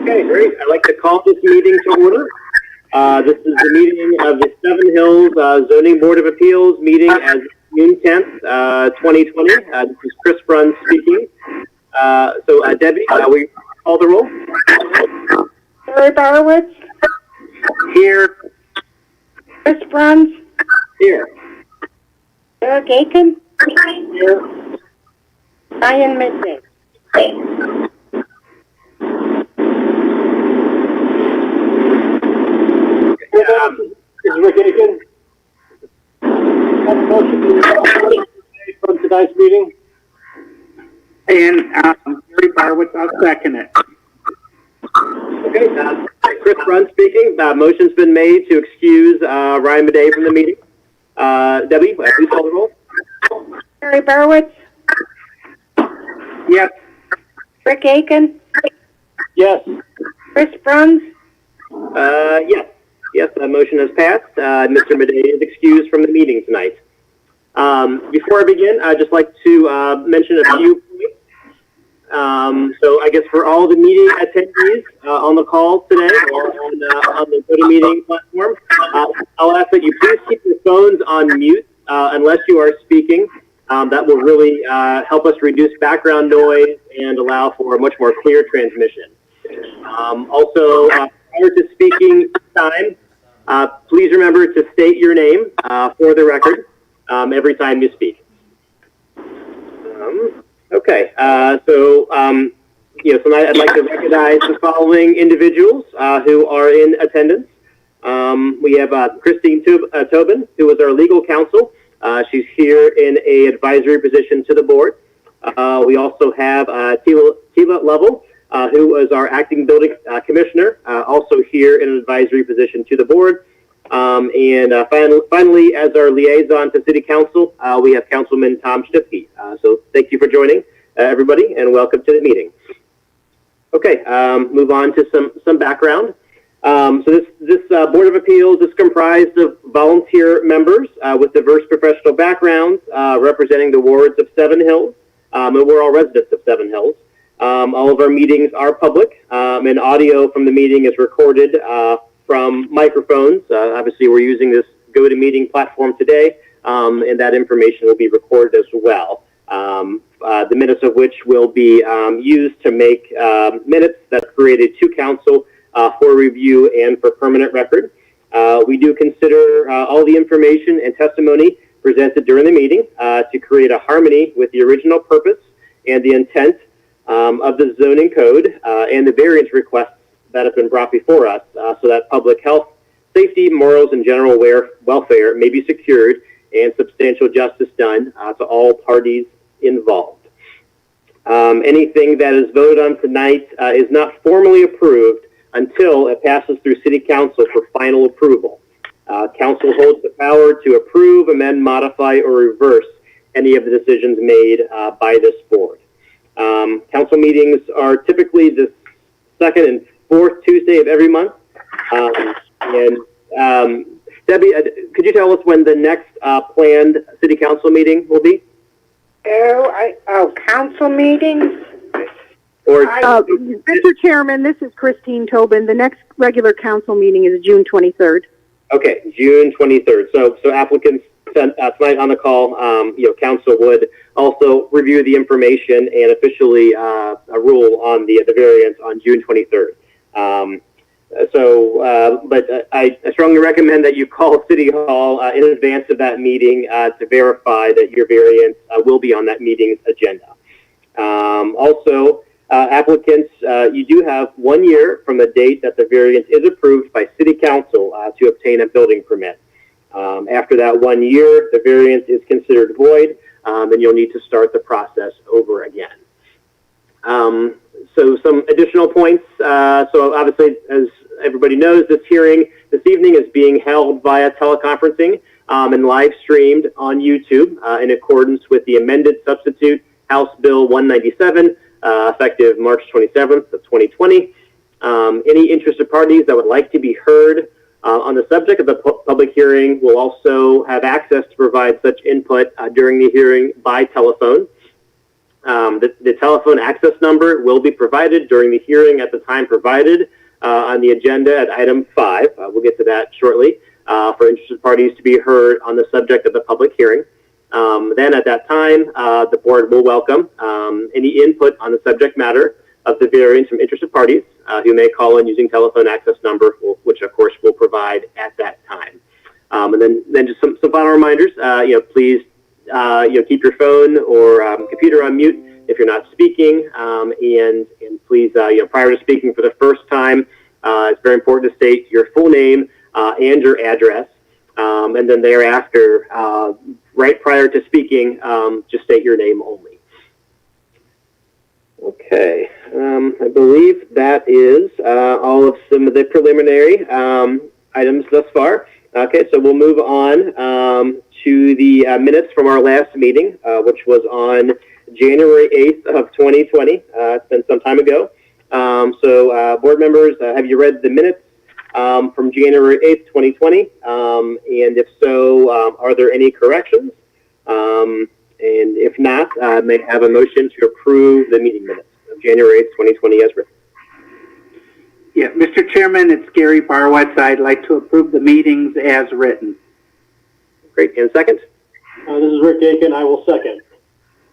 Okay, great. I'd like to call this meeting to order. This is the meeting of the Seven Hills Zoning Board of Appeals meeting as June 10th, 2020. This is Chris Bruns speaking. Debbie, we call the roll. Barry Barowitz. Here. Chris Bruns. Here. Eric Aiken. Here. Ryan Midday. Is Rick Aiken? Have a motion from tonight's meeting? And Barry Barowitz, I'll second it. Okay, Chris Bruns speaking. Motion's been made to excuse Ryan Midday from the meeting. Debbie, please call the roll. Barry Barowitz. Yes. Rick Aiken. Yes. Chris Bruns. Yes. Yes, that motion has passed. Mr. Midday is excused from the meeting tonight. Before I begin, I'd just like to mention a few points. So I guess for all the meeting attendees on the call today or on the GoToMeeting platform, I'll ask that you please keep your phones on mute unless you are speaking. That will really help us reduce background noise and allow for a much more clear transmission. Also, prior to speaking time, please remember to state your name for the record every time you speak. Okay, tonight I'd like to recognize the following individuals who are in attendance. We have Christine Tobin, who is our legal counsel. She's here in an advisory position to the board. We also have Tila Lovell, who is our acting building commissioner, also here in an advisory position to the board. Finally, as our liaison to City Council, we have Councilman Tom Stipke. So thank you for joining, everybody, and welcome to the meeting. Okay, move on to some background. So this Board of Appeals is comprised of volunteer members with diverse professional backgrounds representing the wards of Seven Hills, and we're all residents of Seven Hills. All of our meetings are public, and audio from the meeting is recorded from microphones. Obviously, we're using this GoToMeeting platform today, and that information will be recorded as well. The minutes of which will be used to make minutes that's created to council for review and for permanent record. We do consider all the information and testimony presented during the meeting to create a harmony with the original purpose and the intent of the zoning code and the variance requests that have been brought before us so that public health, safety, morals, and general welfare may be secured and substantial justice done to all parties involved. Anything that is voted on tonight is not formally approved until it passes through City Council for final approval. Council holds the power to approve, amend, modify, or reverse any of the decisions made by this board. Council meetings are typically the second and fourth Tuesday of every month. Debbie, could you tell us when the next planned City Council meeting will be? Council meetings? Mr. Chairman, this is Christine Tobin. The next regular council meeting is June 23rd. Okay, June 23rd. So applicants sent tonight on the call, council would also review the information and officially rule on the variance on June 23rd. But I strongly recommend that you call City Hall in advance of that meeting to verify that your variance will be on that meeting's agenda. Applicants, you do have 1 year from the date that the variance is approved by City Council to obtain a building permit. After that 1 year, the variance is considered void, and you'll need to start the process over again. So some additional points. So obviously, as everybody knows, this hearing this evening is being held via teleconferencing and live streamed on YouTube in accordance with the amended substitute House Bill 197, effective March 27th of 2020. Any interested parties that would like to be heard on the subject of the public hearing will also have access to provide such input during the hearing by telephone. The telephone access number will be provided during the hearing at the time provided on the agenda at item 5. We'll get to that shortly for interested parties to be heard on the subject of the public hearing. Then at that time, the board will welcome any input on the subject matter of the variance from interested parties who may call in using telephone access number, which of course we'll provide at that time. And then just some final reminders. Please keep your phone or computer on mute if you're not speaking, and please prior to speaking for the first time, it's very important to state your full name and your address, and then thereafter, right prior to speaking, just state your name only. Okay, I believe that is all of some of the preliminary items thus far. Okay, so we'll move on to the minutes from our last meeting, which was on January 8th of 2020. It's been some time ago. So board members, have you read the minutes from January 8th, 2020? And if so, are there any corrections? And if not, may I have a motion to approve the meeting minutes of January 8th, 2020 as written? Yeah, Mr. Chairman, it's Gary Barwitz. I'd like to approve the meetings as written. Great. And second? This is Rick Aiken. I will second.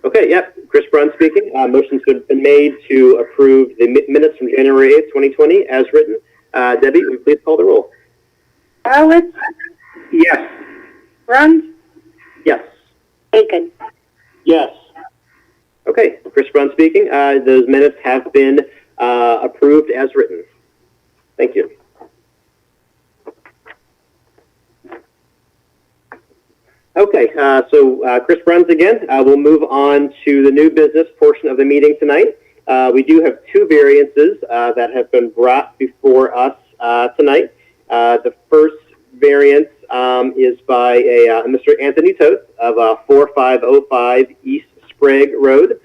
Okay, yep. Chris Brunn speaking. Motion's been made to approve the minutes from January 8th, 2020 as written. Debbie, will you please call the roll? Barowitz, Yes. Bruns, Yes. Aiken. Yes. Okay, Chris Brunn speaking. Those minutes have been approved as written. Thank you. Okay, so Chris Bruns again. We'll move on to the new business portion of the meeting tonight. We do have two variances that have been brought before us tonight. The first variance is by a Mr. Anthony Toth of 4505 East Sprague Road.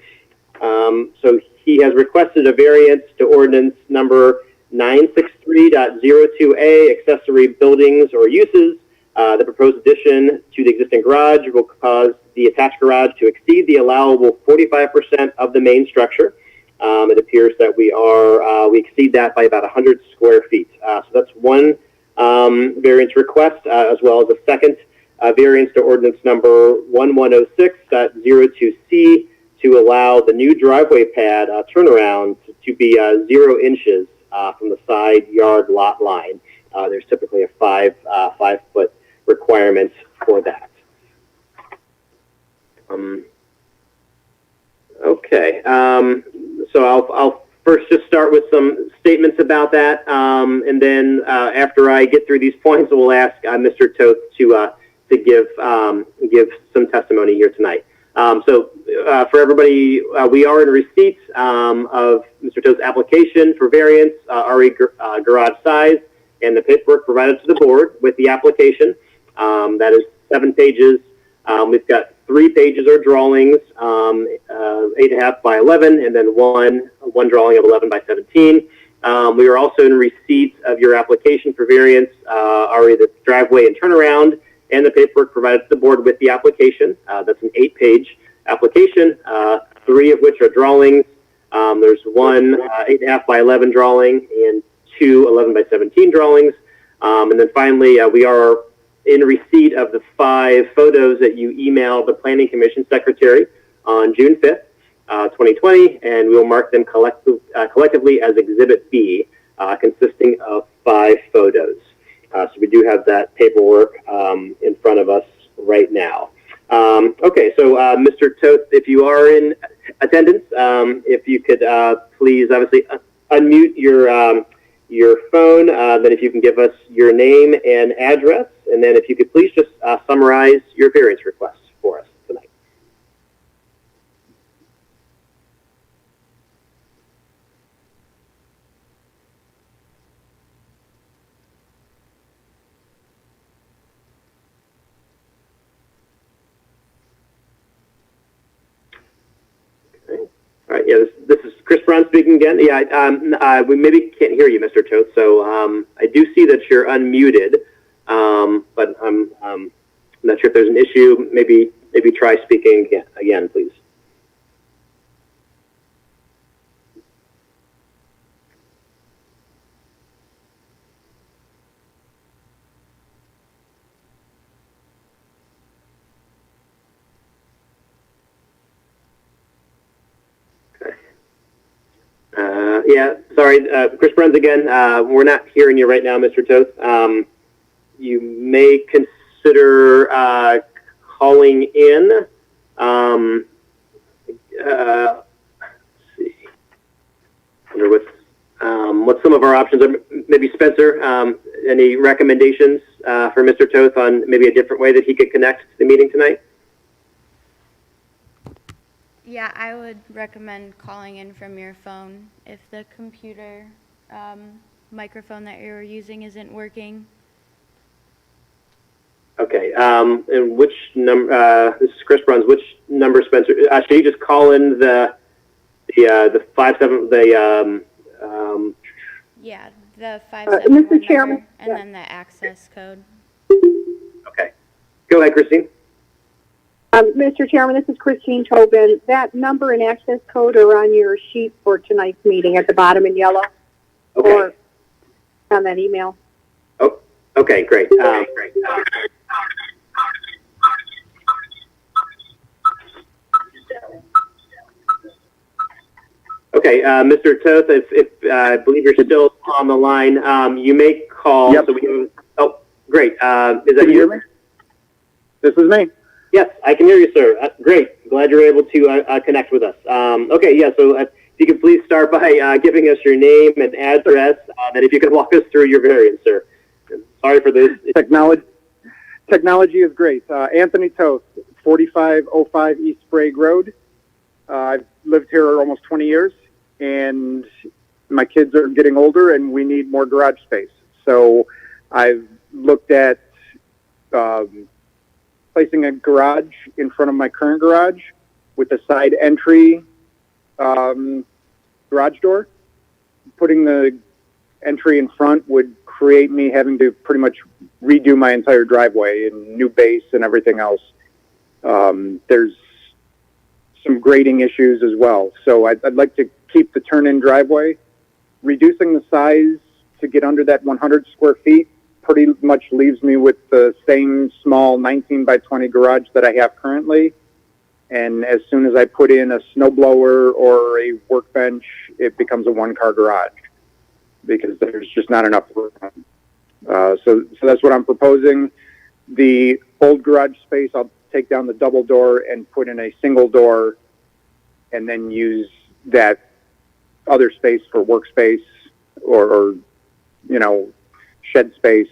So he has requested a variance to ordinance number 963.02A, accessory buildings or uses. The proposed addition to the existing garage will cause the attached garage to exceed the allowable 45% of the main structure. It appears that we exceed that by about 100 square feet. So that's one variance request, as well as a second variance to ordinance number 1106.02C to allow the new driveway pad turnaround to be 0 inches from the side yard lot line. There's typically a 5-foot requirement for that. Okay, so I'll first just start with some statements about that, and then after I get through these points, we'll ask Mr. Toth to give some testimony here tonight. So for everybody, we are in receipt of Mr. Toth's application for variance, RE garage size, and the paperwork provided to the board with the application. That is 7 pages. We've got 3 pages or drawings, 8.5 by 11, and then one drawing of 11 by 17. We are also in receipt of your application for variance, RE the driveway and turnaround, and the paperwork provided to the board with the application. That's an 8-page application, 3 of which are drawings. There's one 8.5 by 11 drawing and 2 11 by 17 drawings. And then finally, we are in receipt of the 5 photos that you emailed the Planning Commission Secretary on June 5th, 2020, and we will mark them collectively as Exhibit B, consisting of 5 photos. So we do have that paperwork in front of us right now. Okay, so Mr. Toth, if you are in attendance, if you could please obviously unmute your phone, then if you can give us your name and address, and then if you could please just summarize your variance request for us tonight. Okay. All right, yeah, this is Chris Brown speaking again. Yeah, we maybe can't hear you, Mr. Toth, so I do see that you're unmuted, but I'm not sure if there's an issue. Maybe try speaking again, please. Yeah, sorry, Chris Bruns again. We're not hearing you right now, Mr. Toth. You may consider calling in. Let's see. I wonder what some of our options are. Maybe Spencer, any recommendations for Mr. Toth on maybe a different way that he could connect to the meeting tonight? Yeah, I would recommend calling in from your phone if the computer microphone that you're using isn't working. Okay. And which number? This is Chris Bruns. Which number, Spencer? Should you just call in the 57 Yeah, the 571 Mr. Chairman? number and then the access code. Okay. Go ahead, Christine. Mr. Chairman, this is Christine Tobin. That number and access code are on your sheet for tonight's meeting at the bottom in yellow. Okay. Or on that email. Oh, okay, great. Okay, Mr. Toth, if I believe you're still on the line, you may call. Yep. So we can, oh, great. Is that Can you hear me? This is me. Yes, I can hear you, sir. Great. Glad you're able to connect with us. Okay, yeah, so if you could please start by giving us your name and address, and if you could walk us through your variant, sir. Sorry for this. Technology is great. Anthony Toth, 4505 East Sprague Road. I've lived here almost 20 years, and my kids are getting older, and we need more garage space. So I've looked at placing a garage in front of my current garage with a side entry garage door. Putting the entry in front would create me having to pretty much redo my entire driveway and new base and everything else. There's some grading issues as well. So I'd like to keep the turn-in driveway. Reducing the size to get under that 100 square feet pretty much leaves me with the same small 19 by 20 garage that I have currently. And as soon as I put in a snowblower or a workbench, it becomes a one-car garage because there's just not enough room. So that's what I'm proposing. The old garage space, I'll take down the double door and put in a single door and then use that other space for workspace or shed space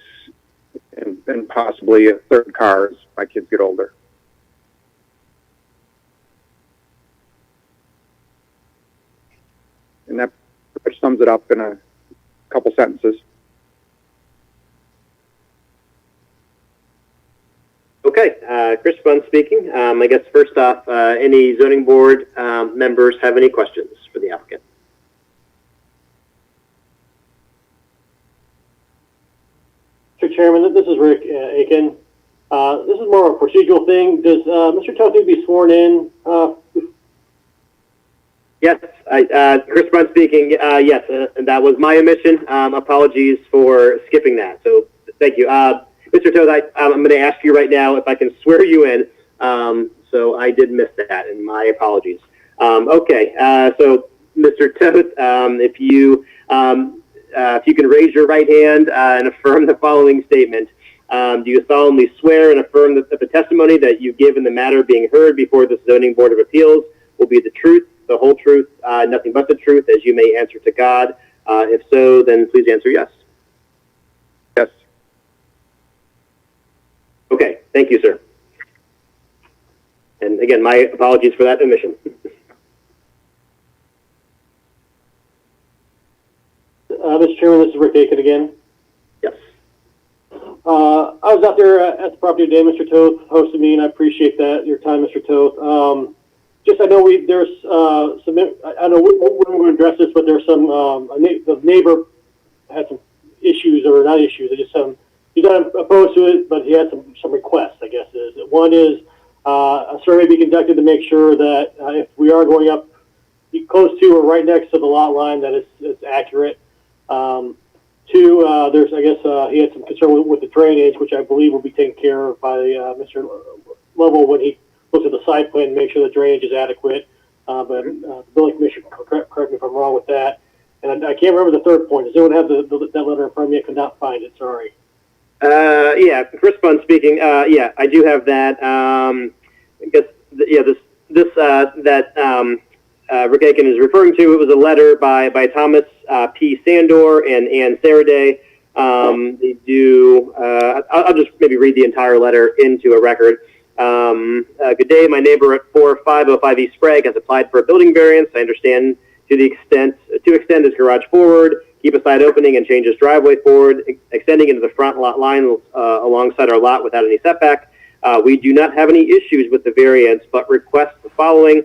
and possibly a third car as my kids get older. And that pretty much sums it up in a couple sentences. Okay, Chris Bruns speaking. I guess first off, any zoning board members have any questions for the applicant? Mr. Chairman, this is Rick Aiken. This is more of a procedural thing. Does Mr. Toth need to be sworn in? Yes, Chris Bruns speaking. Yes, that was my omission. Apologies for skipping that. So thank you. Mr. Toth, I'm going to ask you right now if I can swear you in. So I did miss that, and my apologies. Okay, so Mr. Toth, if you can raise your right hand and affirm the following statement. Do you solemnly swear and affirm that the testimony that you give in the matter being heard before the Zoning Board of Appeals will be the truth, the whole truth, nothing but the truth, as you may answer to God? If so, then please answer yes. Yes. Okay, thank you, sir. And again, my apologies for that omission. Mr. Chairman, this is Rick Aiken again. Yes. I was out there at the property today. Mr. Toth hosted me, and I appreciate that, your time, Mr. Toth. I know there's some, I know we're going to address this, but there's some, the neighbor had some issues, or not issues, they just he's not opposed to it, but he had some requests, I guess. One is a survey be conducted to make sure that if we are going up close to or right next to the lot line, that it's accurate. Two, there's, I guess, he had some concern with the drainage, which I believe will be taken care of by Mr. Lovell when he looks at the site plan and make sure the drainage is adequate. But the building commissioner, correct me if I'm wrong with that. And I can't remember the third point. Does anyone have that letter in front of me? I could not find it. Sorry. Yeah, Chris Bunn speaking. Yeah, I do have that. I guess Rick Aiken is referring to. It was a letter by Thomas P. Sandor and Ann Saraday. They do. I'll just maybe read the entire letter into a record. Good day. My neighbor at 4505 East Sprague has applied for a building variance. I understand to extend his garage forward, keep a side opening, and change his driveway forward, extending into the front lot line alongside our lot without any setback. We do not have any issues with the variance, but request the following.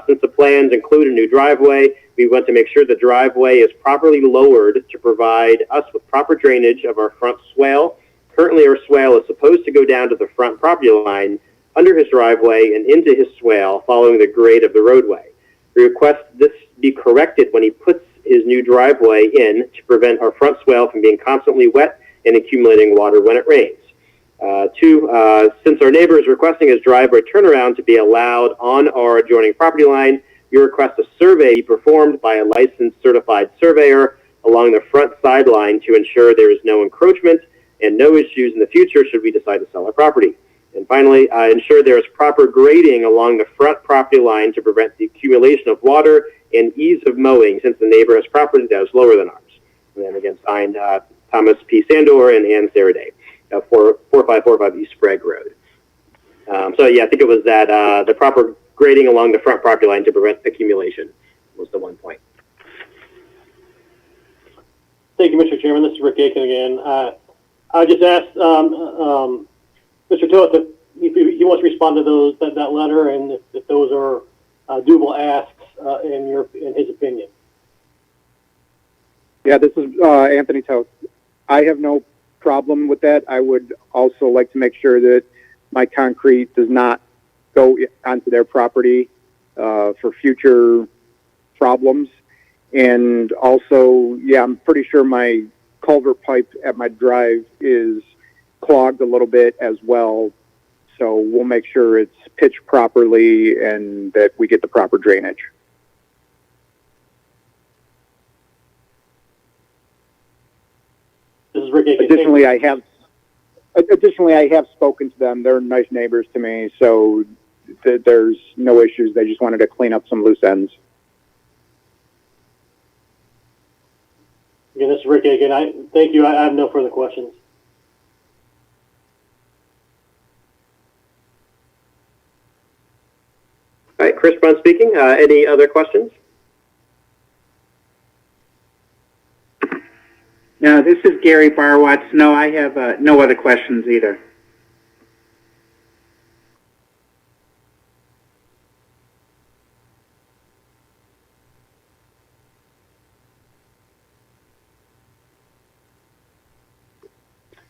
Since the plans include a new driveway, we want to make sure the driveway is properly lowered to provide us with proper drainage of our front swale. Currently, our swale is supposed to go down to the front property line under his driveway and into his swale following the grade of the roadway. We request this be corrected when he puts his new driveway in to prevent our front swale from being constantly wet and accumulating water when it rains. Two, since our neighbor is requesting his driveway turnaround to be allowed on our adjoining property line, we request a survey be performed by a licensed certified surveyor along the front sideline to ensure there is no encroachment and no issues in the future should we decide to sell our property. And finally, ensure there is proper grading along the front property line to prevent the accumulation of water and ease of mowing since the neighbor has property that is lower than ours. And then again, signed Thomas P. Sandor and Ann Saraday, 4545 East Sprague Road. So yeah, I think it was that the proper grading along the front property line to prevent accumulation was the one point. Thank you, Mr. Chairman. This is Rick Aiken again. I just asked Mr. Toth if he wants to respond to that letter and if those are doable asks in his opinion. Yeah, this is Anthony Toth. I have no problem with that. I would also like to make sure that my concrete does not go onto their property for future problems. And also, yeah, I'm pretty sure my culvert pipe at my drive is clogged a little bit as well. So we'll make sure it's pitched properly and that we get the proper drainage. This is Rick Aiken. Additionally, I have spoken to them. They're nice neighbors to me, so there's no issues. They just wanted to clean up some loose ends. Again, this is Rick Aiken. Thank you. I have no further questions. All right, Chris Brown speaking. Any other questions? No, this is Gary Barwatz. No, I have no other questions either.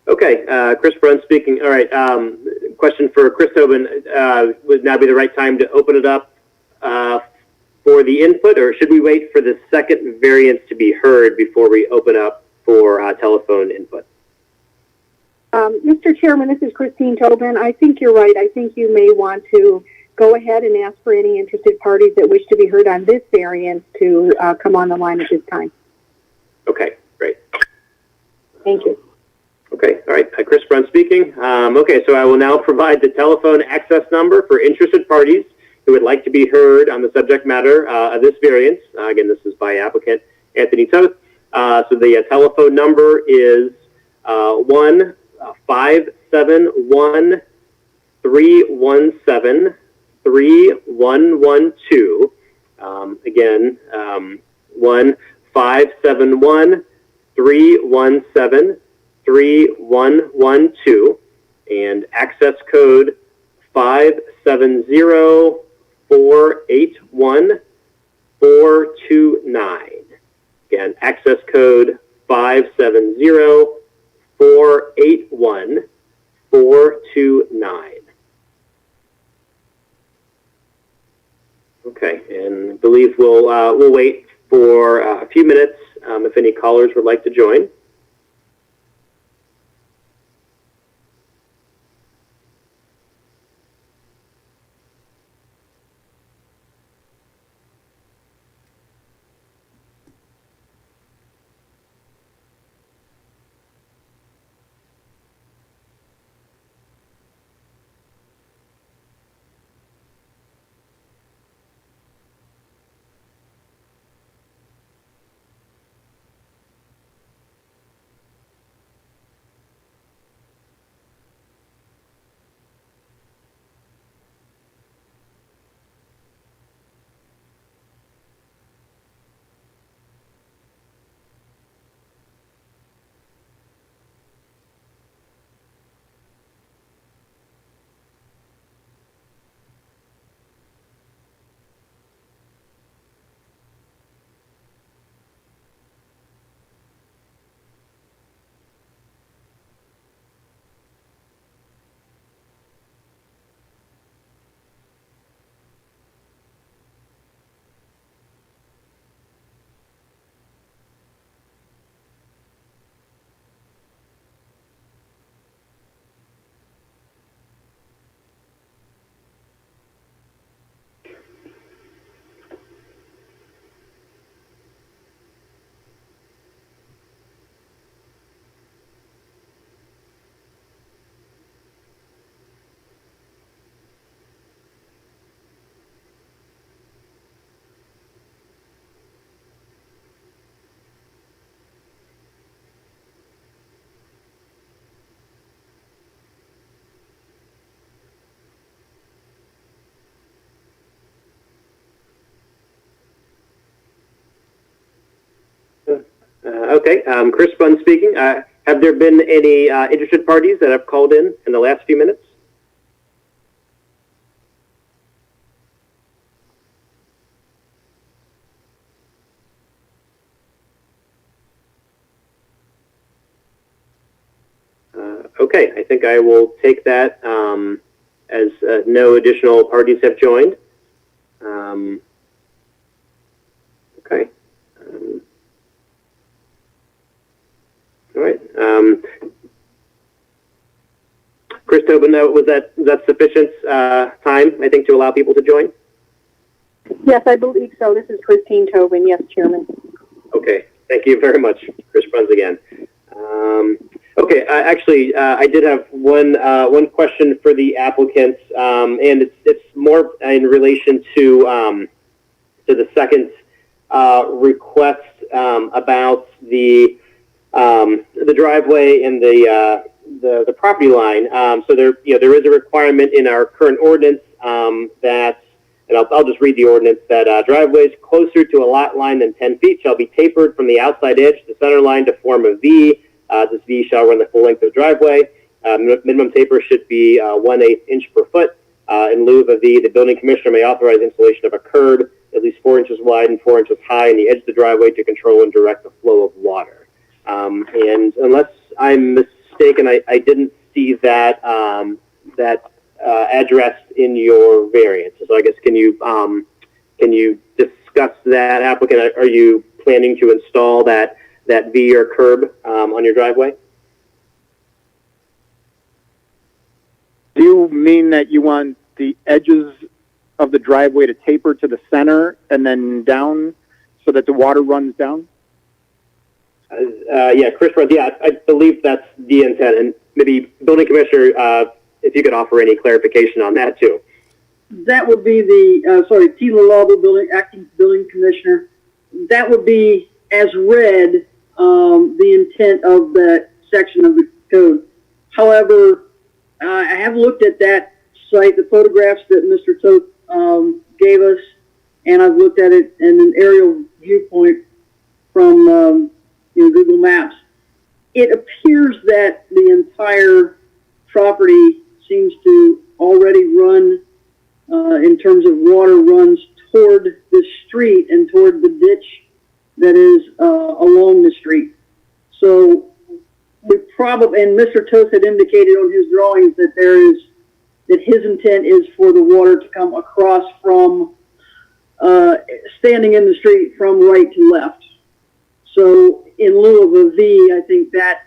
Okay, Chris Brown speaking. All right, question for Chris Tobin. Would now be the right time to open it up for the input, or should we wait for the second variance to be heard before we open up for telephone input? Mr. Chairman, this is Christine Tobin. I think you're right. I think you may want to go ahead and ask for any interested parties that wish to be heard on this variance to come on the line at this time. Okay, great. Thank you. Okay, all right, Chris Brown speaking. Okay, so I will now provide the telephone access number for interested parties who would like to be heard on the subject matter of this variance. Again, this is by applicant Anthony Toth. So the telephone number is 1-571-317-3112. Again, 1-571-317-3112, and access code 570-481-429. Again, access code 570-481-429. Okay, and I believe we'll wait for a few minutes if any callers would like to join. Okay, Chris Bunn speaking. Have there been any interested parties that have called in the last few minutes? Okay, I think I will take that as no additional parties have joined. Okay. All right. Chris Tobin, was that sufficient time, I think, to allow people to join? Yes, I believe so. This is Christine Tobin. Yes, Chairman. Okay, thank you very much. Chris Bruns again. Okay, actually, I did have one question for the applicants, and it's more in relation to the second request about the driveway and the property line. So there is a requirement in our current ordinance that, and I'll just read the ordinance, that driveways closer to a lot line than 10 feet shall be tapered from the outside edge to the center line to form a V. This V shall run the full length of the driveway. Minimum taper should be 1/8 inch per foot. In lieu of a V, the building commissioner may authorize installation of a curb at least 4 inches wide and 4 inches high in the edge of the driveway to control and direct the flow of water. And unless I'm mistaken, I didn't see that addressed in your variance. So I guess can you discuss that, applicant? Are you planning to install that V or curb on your driveway? Do you mean that you want the edges of the driveway to taper to the center and then down so that the water runs down? Yeah, Chris, yeah, I believe that's the intent. And maybe building commissioner, if you could offer any clarification on that too. That would be Tila Lauber, acting building commissioner. That would be, as read, the intent of that section of the code. However, I have looked at that site, the photographs that Mr. Toth gave us, and I've looked at it in an aerial viewpoint from Google Maps. It appears that the entire property seems to already run, in terms of water, runs toward the street and toward the ditch that is along the street. So we probably, and Mr. Toth had indicated on his drawings that his intent is for the water to come across from standing in the street from right to left. So in lieu of a V, I think that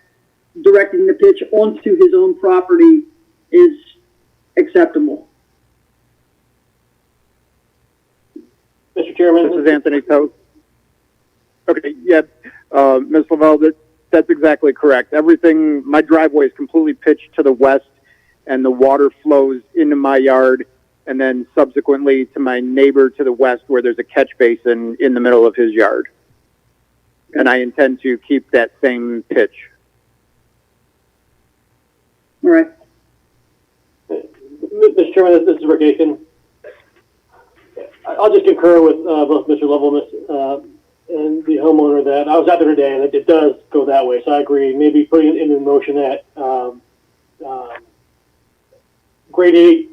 directing the pitch onto his own property is acceptable. Mr. Chairman. This is Anthony Toth. Okay, yeah, Ms. Lavelle, that's exactly correct. Everything, my driveway is completely pitched to the west, and the water flows into my yard, and then subsequently to my neighbor to the west, where there's a catch basin in the middle of his yard. And I intend to keep that same pitch. All right. Mr. Chairman, this is Rick Aiken. I'll just concur with both Mr. Lovell and the homeowner that I was out there today, and it does go that way. So I agree. Maybe putting it into motion that grade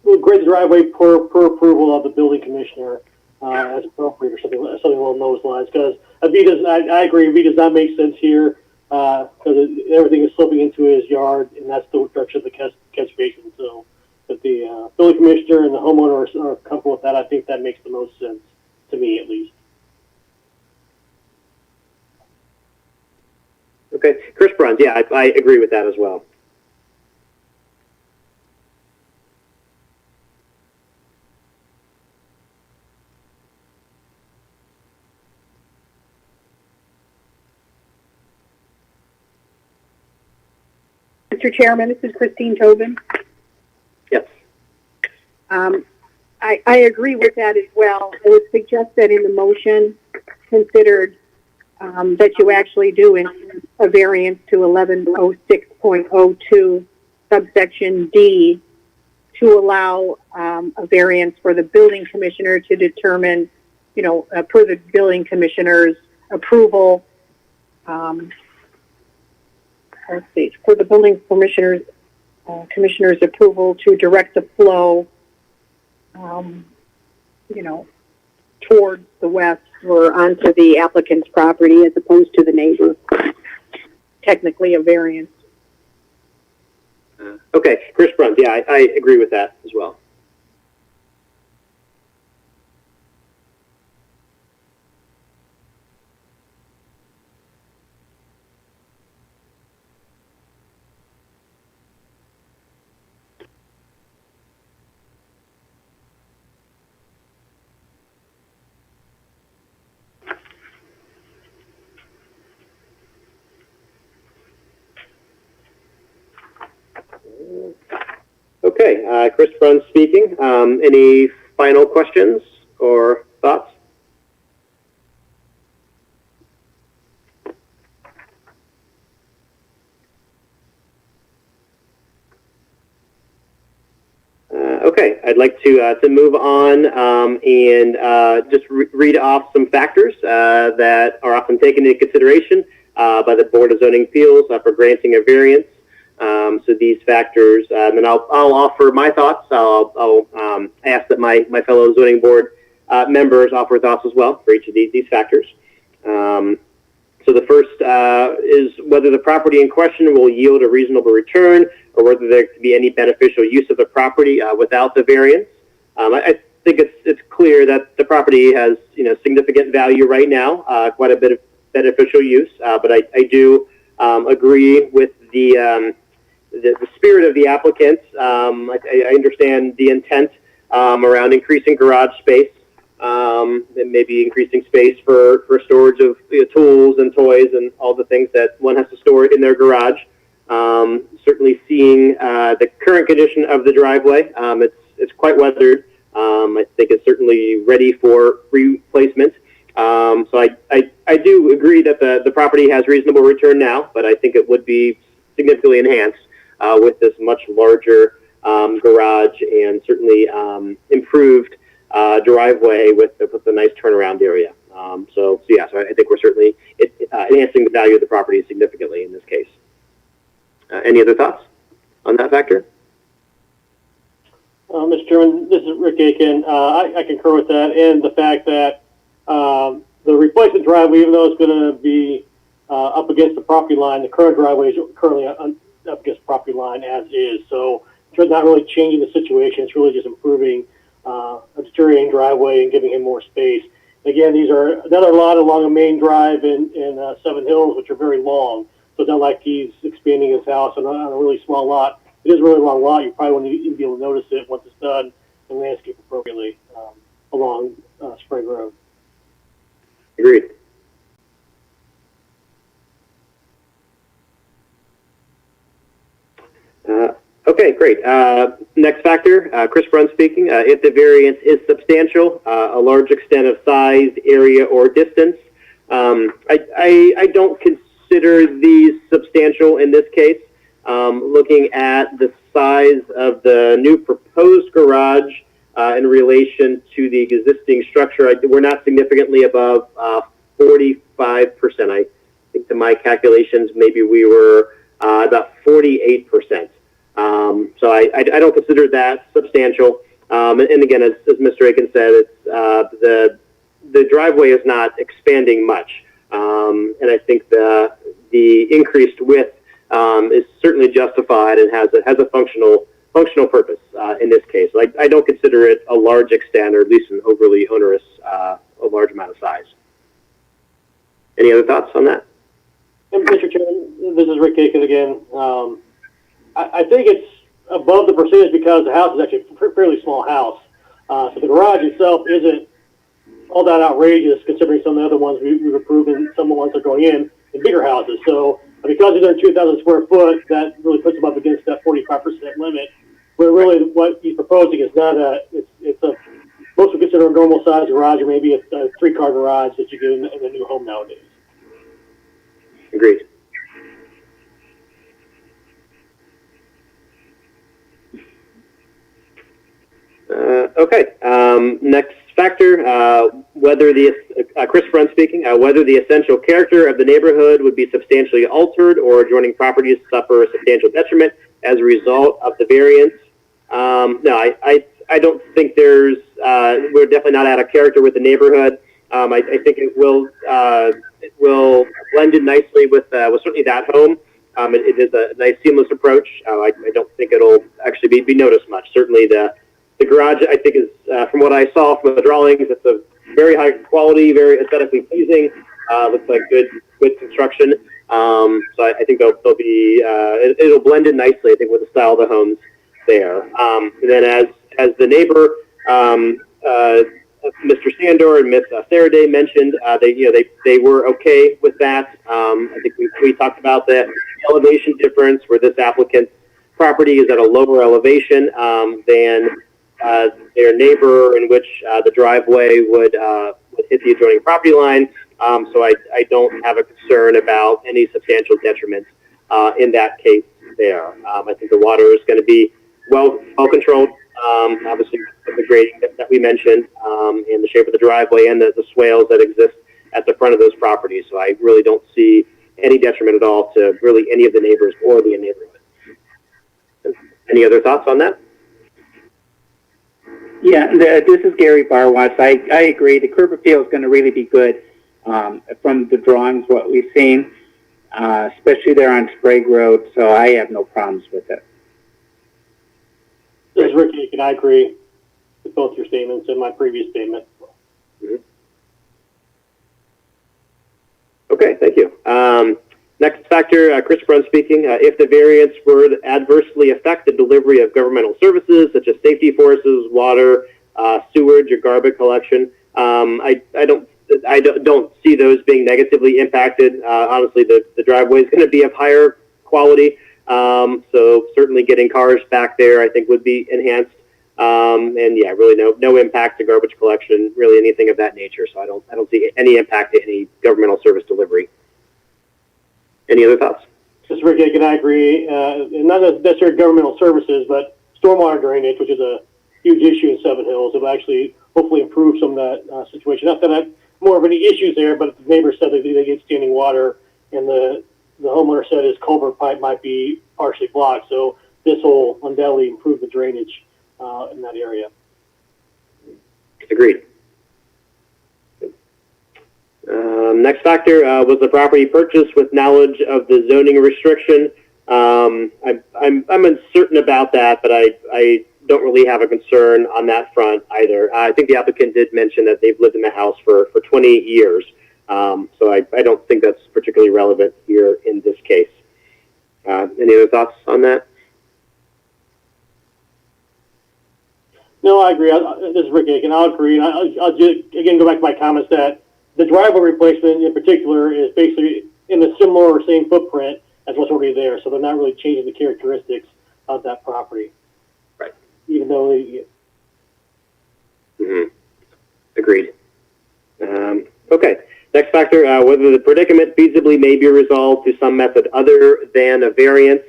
the driveway per approval of the building commissioner as appropriate, or something along those lines. Because I agree, V does not make sense here because everything is sloping into his yard, and that's the direction of the catch basin. So if the building commissioner and the homeowner are comfortable with that, I think that makes the most sense to me, at least. Okay, Chris Bruns, yeah, I agree with that as well. Mr. Chairman, this is Christine Tobin. Yes. I agree with that as well. I would suggest that in the motion considered that you actually do include a variance to 1106.02 subsection D to allow a variance for the building commissioner to determine, per the building commissioner's approval, let's see, for the building commissioner's approval to direct the flow, towards the west or onto the applicant's property as opposed to the neighbor. Technically a variance. Okay, Chris Bruns, yeah, I agree with that as well. Okay, Chris Bruns speaking. Any final questions or thoughts? Okay, I'd like to move on and just read off some factors that are often taken into consideration by the Board of Zoning Appeals for granting a variance. So these factors, and I'll offer my thoughts. I'll ask that my fellow zoning board members offer thoughts as well for each of these factors. So the first is whether the property in question will yield a reasonable return, or whether there could be any beneficial use of the property without the variance. I think it's clear that the property has significant value right now, quite a bit of beneficial use. But I do agree with the spirit of the applicants. I understand the intent around increasing garage space, and maybe increasing space for storage of tools and toys and all the things that one has to store in their garage. Certainly seeing the current condition of the driveway, it's quite weathered. I think it's certainly ready for replacement. So I do agree that the property has reasonable return now, but I think it would be significantly enhanced with this much larger garage and certainly improved driveway with the nice turnaround area. So I think we're certainly enhancing the value of the property significantly in this case. Any other thoughts on that factor? Mr. Chairman, this is Rick Aiken. I concur with that, and the fact that the replacement driveway, even though it's going to be up against the property line, the current driveway is currently up against the property line as is. So it's not really changing the situation. It's really just improving a deteriorating driveway and giving him more space. Again, these are another lot along a main drive in Seven Hills, which are very long. So it's not like he's expanding his house on a really small lot. It is a really long lot. You probably won't even be able to notice it once it's done and landscape appropriately along Sprague Road. Agreed. Okay, great. Next factor, Chris Bruns speaking. If the variance is substantial, a large extent of size, area, or distance, I don't consider these substantial in this case. Looking at the size of the new proposed garage in relation to the existing structure, we're not significantly above 45%. I think to my calculations, maybe we were about 48%. So I don't consider that substantial. And again, as Mr. Aiken said, it's the driveway is not expanding much, and I think the increased width is certainly justified and has a functional purpose in this case. I don't consider it a large extent, or at least an overly onerous, a large amount of size. Any other thoughts on that? And Mr. Chairman, this is Rick Aiken again. I think it's above the percentage because the house is actually a fairly small house. So the garage itself isn't all that outrageous considering some of the other ones we've approved and some of the ones that are going in bigger houses. So because they're 2,000 square foot, that really puts them up against that 45% limit. Where really what he's proposing is not it's a, most would consider a normal size garage, or maybe a 3-car garage that you get in a new home nowadays. Agreed. Okay. Next factor, Chris Front speaking, whether the essential character of the neighborhood would be substantially altered or adjoining properties suffer a substantial detriment as a result of the variance. No, I don't think we're definitely not out of character with the neighborhood. I think it will blend in nicely with certainly that home. It is a nice seamless approach. I don't think it'll actually be noticed much. Certainly the garage, I think, is from what I saw from the drawings, it's a very high quality, very aesthetically pleasing. Looks like good construction. So I think they'll be it'll blend in nicely, I think, with the style of the homes there. And then as the neighbor, Mr. Sandor and Ms. Faraday mentioned, they were okay with that. I think we talked about the elevation difference where this applicant's property is at a lower elevation than their neighbor, in which the driveway would hit the adjoining property line. So I don't have a concern about any substantial detriment in that case there. I think the water is going to be well controlled. Obviously, with the grading that we mentioned, and the shape of the driveway and the swales that exist at the front of those properties. So I really don't see any detriment at all to really any of the neighbors or the neighborhood. Any other thoughts on that? Yeah, this is Gary Barwatz. I agree. The curb appeal is going to really be good from the drawings, what we've seen, especially there on Sprague Road. So I have no problems with it. This is Rick Aiken. I agree with both your statements and my previous statement. Mm-hmm. Okay, thank you. Next factor, Chris Brunn speaking. If the variance were to adversely affect the delivery of governmental services such as safety forces, water, sewage, or garbage collection, I don't see those being negatively impacted. Honestly, the driveway is going to be of higher quality, so certainly getting cars back there, I think, would be enhanced. And yeah, really no impact to garbage collection, really anything of that nature. So I don't see any impact to any governmental service delivery. Any other thoughts? This is Rick Aiken. I agree. And not necessarily governmental services, but stormwater drainage, which is a huge issue in Seven Hills, will actually hopefully improve some of that situation. Not that I have more of any issues there, but the neighbor said that they get standing water, and the homeowner said his culvert pipe might be partially blocked. So this will undoubtedly improve the drainage in that area. Agreed. Next factor was the property purchased with knowledge of the zoning restriction. I'm uncertain about that, but I don't really have a concern on that front either. I think the applicant did mention that they've lived in the house for 20 years, so I don't think that's particularly relevant here in this case. Any other thoughts on that? No, I agree. This is Rick Aiken. I'll agree. I'll just, again, go back to my comments that the driveway replacement in particular is basically in a similar or same footprint as what's already there. So they're not really changing the characteristics of that property. Right. Even though they... Mm-hmm. Agreed. Okay. Next factor, whether the predicament feasibly may be resolved through some method other than a variance.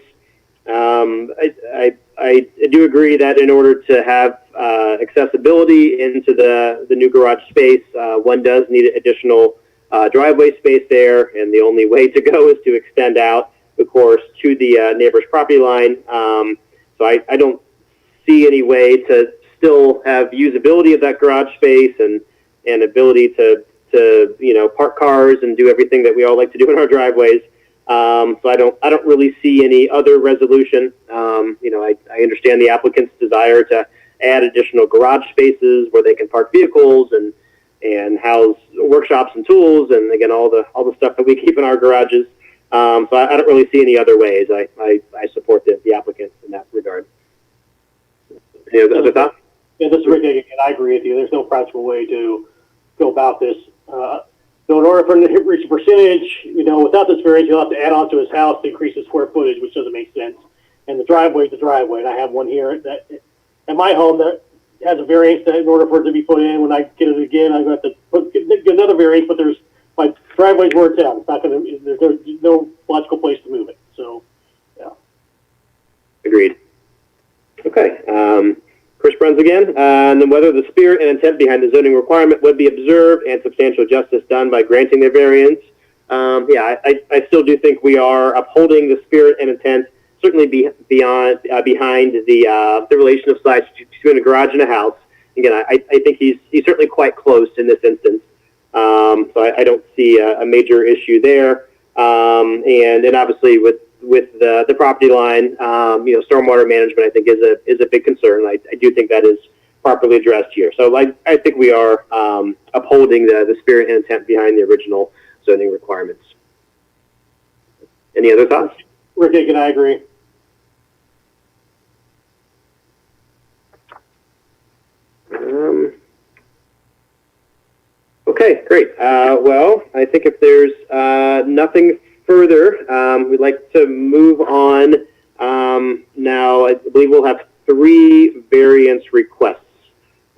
I do agree that in order to have accessibility into the new garage space, one does need additional driveway space there, and the only way to go is to extend out, of course, to the neighbor's property line. So I don't see any way to still have usability of that garage space and ability to park cars and do everything that we all like to do in our driveways. So I don't really see any other resolution. I understand the applicant's desire to add additional garage spaces where they can park vehicles and house workshops and tools, and again all the stuff that we keep in our garages. So I don't really see any other ways. I support the applicant in that regard. Any other thoughts? Yeah, this is Rick Aiken, and I agree with you. There's no practical way to go about this. So in order for him to reach a percentage, without this variance, he'll have to add on to his house to increase the square footage, which doesn't make sense. And the driveway is the driveway, and I have one here that at my home that has a variance that in order for it to be put in, when I get it again, I'm going to have to get another variance, but my driveway's where it's at. It's not going to, there's no logical place to move it. So, yeah. Agreed. Okay. Chris Bruns again. And then whether the spirit and intent behind the zoning requirement would be observed and substantial justice done by granting the variance. I still do think we are upholding the spirit and intent, certainly behind the relation of size between a garage and a house. Again, I think he's certainly quite close in this instance. So I don't see a major issue there. And then obviously with the property line, stormwater management, I think is a big concern. I do think that is properly addressed here. So I think we are upholding the spirit and intent behind the original zoning requirements. Any other thoughts? Rick Aiken, I agree. Okay, great. Well, I think if there's nothing further, we'd like to move on. Now, I believe we'll have 3 variance requests.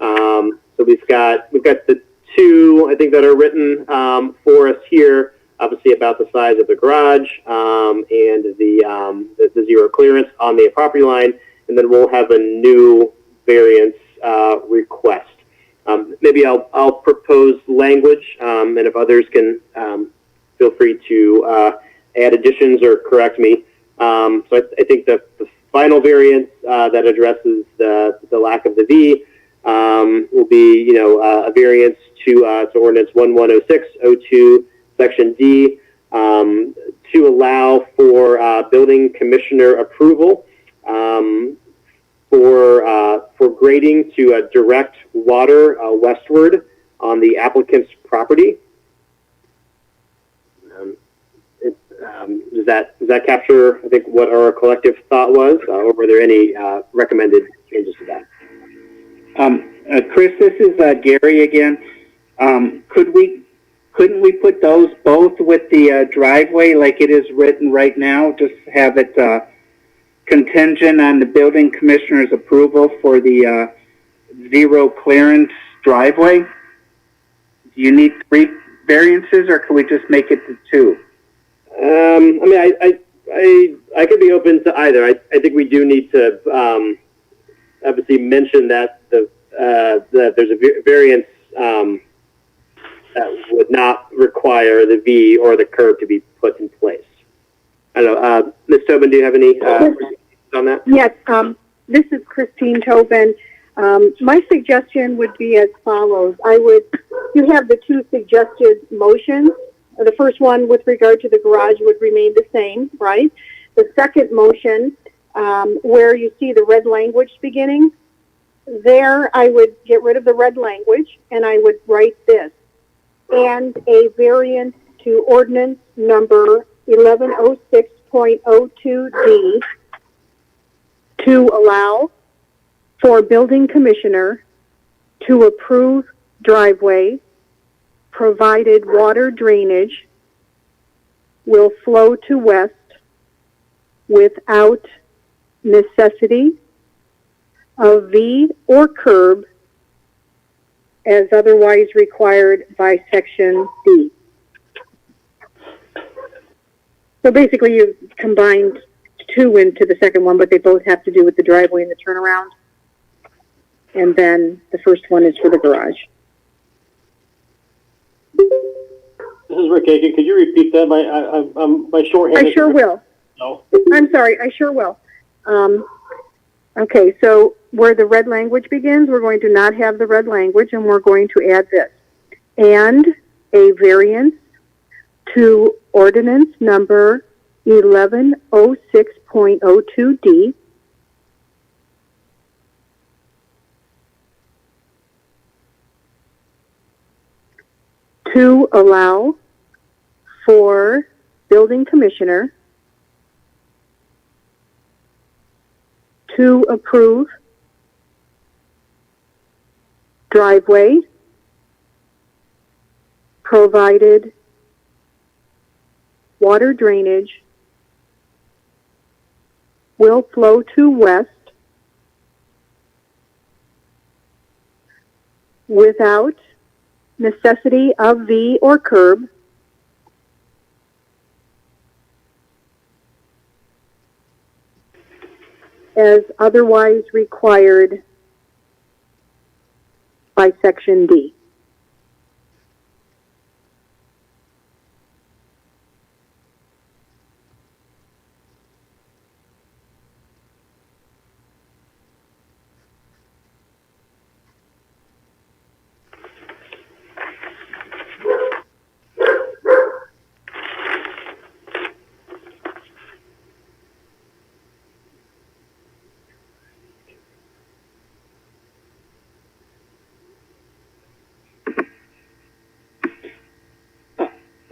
So we've got the 2, I think, that are written for us here, obviously about the size of the garage and the zero clearance on the property line, and then we'll have a new variance request. Maybe I'll propose language, and if others can feel free to add additions or correct me. So I think the final variance that addresses the lack of the V will be, a variance to ordinance 1106-02, section D, to allow for building commissioner approval for grading to direct water westward on the applicant's property. Does that capture, I think, what our collective thought was, or were there any recommended changes to that? Chris, this is Gary again. Couldn't we put those both with the driveway like it is written right now? Just have it contingent on the building commissioner's approval for the zero clearance driveway? Do you need 3 variances, or can we just make it to 2? I could be open to either. I think we do need to obviously mention that that there's a variance that would not require the V or the curb to be put in place. I don't know. Ms. Tobin, do you have any on that? Yes, this is Christine Tobin. My suggestion would be as follows. You have the 2 suggested motions. The first one with regard to the garage would remain the same, right? The second motion, where you see the red language beginning, there I would get rid of the red language and I would write this. And a variance to ordinance number 1106.02D to allow for building commissioner to approve driveway provided water drainage will flow to west without necessity of V or curb as otherwise required by section D. So basically you combined 2 into the second one, but they both have to do with the driveway and the turnaround. And then the first one is for the garage. This is Rick Aiken. Could you repeat that? My shorthand. I sure will. No. I'm sorry, I sure will. Okay, so where the red language begins, we're going to not have the red language, and we're going to add this. And a variance to ordinance number 1106.02D to allow for building commissioner to approve driveway provided water drainage will flow to west without necessity of V or curb as otherwise required by Section D.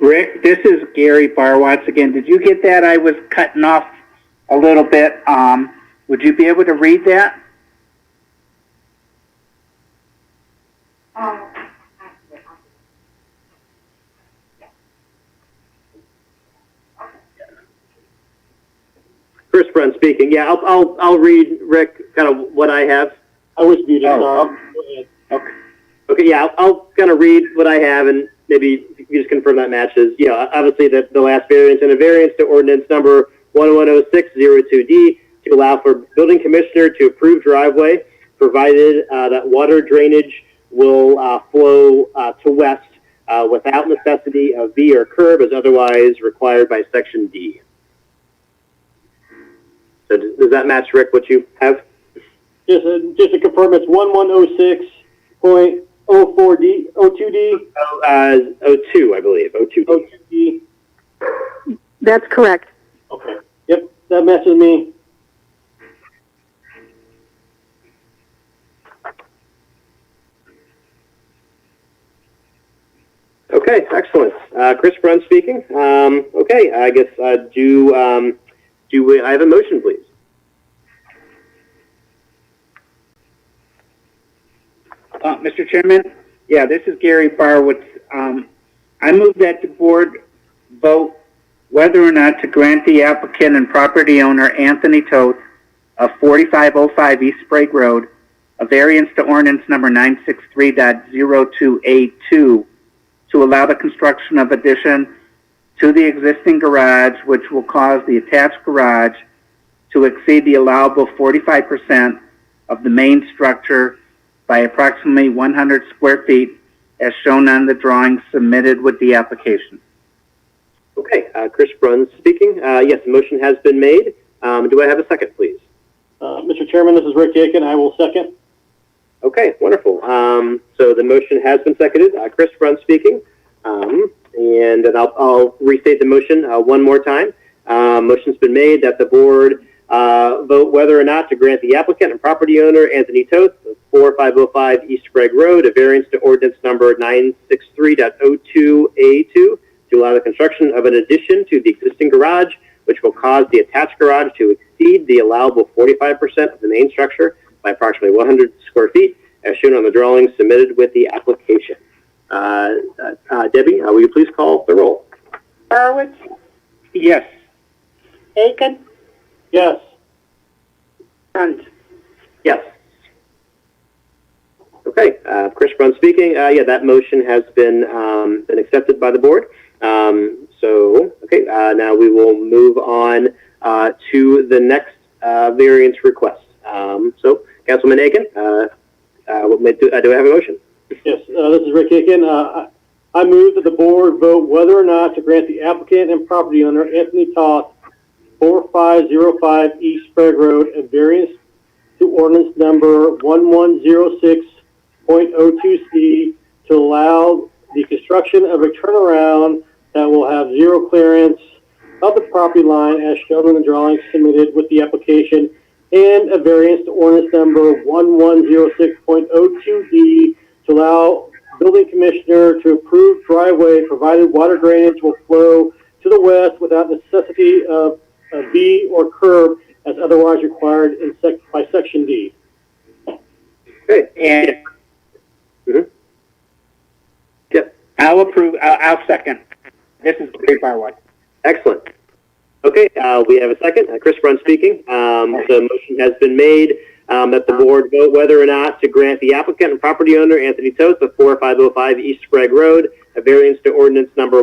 Rick, this is Gary Barwatz again. Did you get that? I was cutting off a little bit. Would you be able to read that? Chris Brunt speaking. Yeah, I'll read, Rick, kind of what I have. I was muted, Oh, sorry. okay. Go ahead. Okay. Okay, yeah, I'll kind of read what I have, and maybe you can just confirm that matches. You know, obviously the last variance and a variance to ordinance number 110602D to allow for building commissioner to approve driveway, provided that water drainage will flow to west without necessity of V or curb as otherwise required by Section D. So does that match, Rick, what you have? Just to confirm, it's 1106.04D, 02D, 02, I believe. 02. 02D. That's correct. Okay. Yep, that matches me. Okay, excellent. Chris Brunt speaking. Okay, I guess I have a motion, please? Mr. Chairman? Yeah, this is Gary Barwitz. I move that the board vote whether or not to grant the applicant and property owner Anthony Toth of 4505 East Sprague Road a variance to ordinance number 963.02A2 to allow the construction of addition to the existing garage, which will cause the attached garage to exceed the allowable 45% of the main structure by approximately 100 square feet as shown on the drawing submitted with the application. Okay, Chris Brunt speaking. Yes, the motion has been made. Do I have a second, please? Mr. Chairman, this is Rick Aiken. I will second. Okay, wonderful. So the motion has been seconded. Chris Brunt speaking. And then I'll restate the motion one more time. Motion's been made that the board vote whether or not to grant the applicant and property owner, Anthony Toth, of 4505 East Sprague Road, a variance to ordinance number 963.02A2 to allow the construction of an addition to the existing garage, which will cause the attached garage to exceed the allowable 45% of the main structure by approximately 100 square feet, as shown on the drawing submitted with the application. Debbie, will you please call the roll? Barwitz, Yes. Aiken, Yes. Brunt. Yes. Okay, Chris Brunt speaking. Yeah, that motion has been accepted by the board. Okay, now we will move on to the next variance request. So, Councilman Aiken, do I have a motion? Yes, this is Rick Aiken. I move that the board vote whether or not to grant the applicant and property owner, Anthony Toth, 4505 East Sprague Road, a variance to ordinance number 1106.02C to allow the construction of a turnaround that will have zero clearance of the property line as shown in the drawing submitted with the application, and a variance to ordinance number 1106.02D to allow building commissioner to approve driveway provided water drainage will flow to the west without necessity of a V or curb as otherwise required by Section D. Okay. And Yep. I'll approve. I'll second. This is Gary Barwitz. Excellent. Okay, we have a second. Chris Brunt speaking. The motion has been made that the board vote whether or not to grant the applicant and property owner, Anthony Toth, of 4505 East Sprague Road, a variance to ordinance number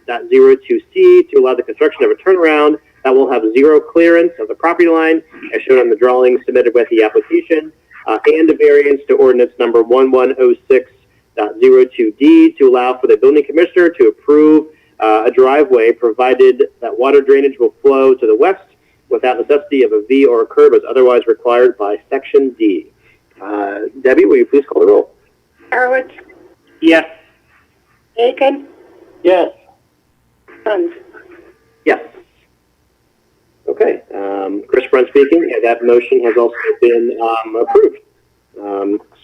1106.02C to allow the construction of a turnaround that will have zero clearance of the property line, as shown on the drawing submitted with the application, and a variance to ordinance number 1106.02D to allow for the building commissioner to approve a driveway provided that water drainage will flow to the west without necessity of a V or a curb as otherwise required by Section D. Debbie, will you please call the roll? Horowitz, Yes. Aiken, Yes. Hunt. Yes. Okay. Chris Brunt speaking, and that motion has also been approved.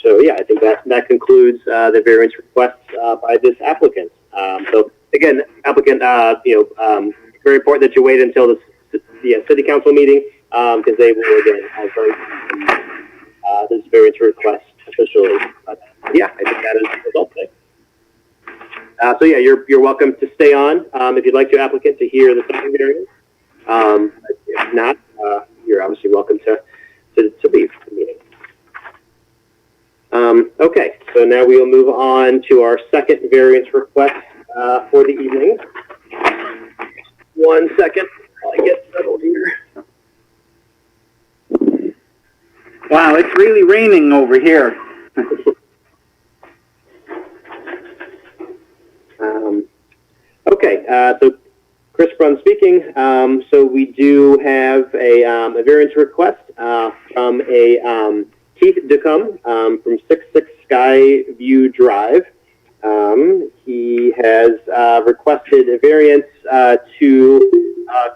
So yeah, I think that concludes the variance requests by this applicant. So again, applicant, very important that you wait until the city council meeting because they will again have this variance request officially. Yeah, I think that is the result today. So yeah, you're welcome to stay on if you'd like to, applicant, to hear the second variance. If not, you're obviously welcome to leave the meeting. Okay, so now we will move on to our second variance request for the evening. 1 second while I get settled here. Wow, it's really raining over here. Okay, so Chris Brunt speaking. So we do have a variance request from a Keith Ducombe from 66 Skyview Drive. He has requested a variance to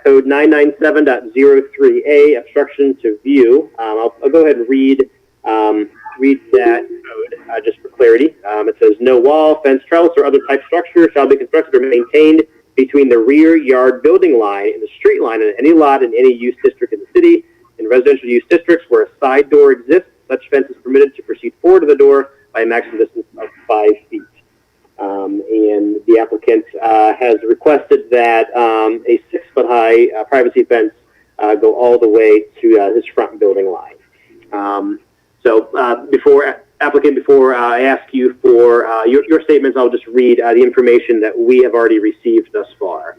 code 997.03A, obstruction to view. I'll go ahead and read that code just for clarity. It says, no wall, fence, trellis, or other type structure shall be constructed or maintained between the rear yard building line and the street line in any lot in any use district in the city. In residential use districts where a side door exists, such fence is permitted to proceed forward to the door by a maximum distance of 5 feet. And the applicant has requested that a 6-foot-high privacy fence go all the way to his front building line. So before I ask you for your statements, I'll just read the information that we have already received thus far.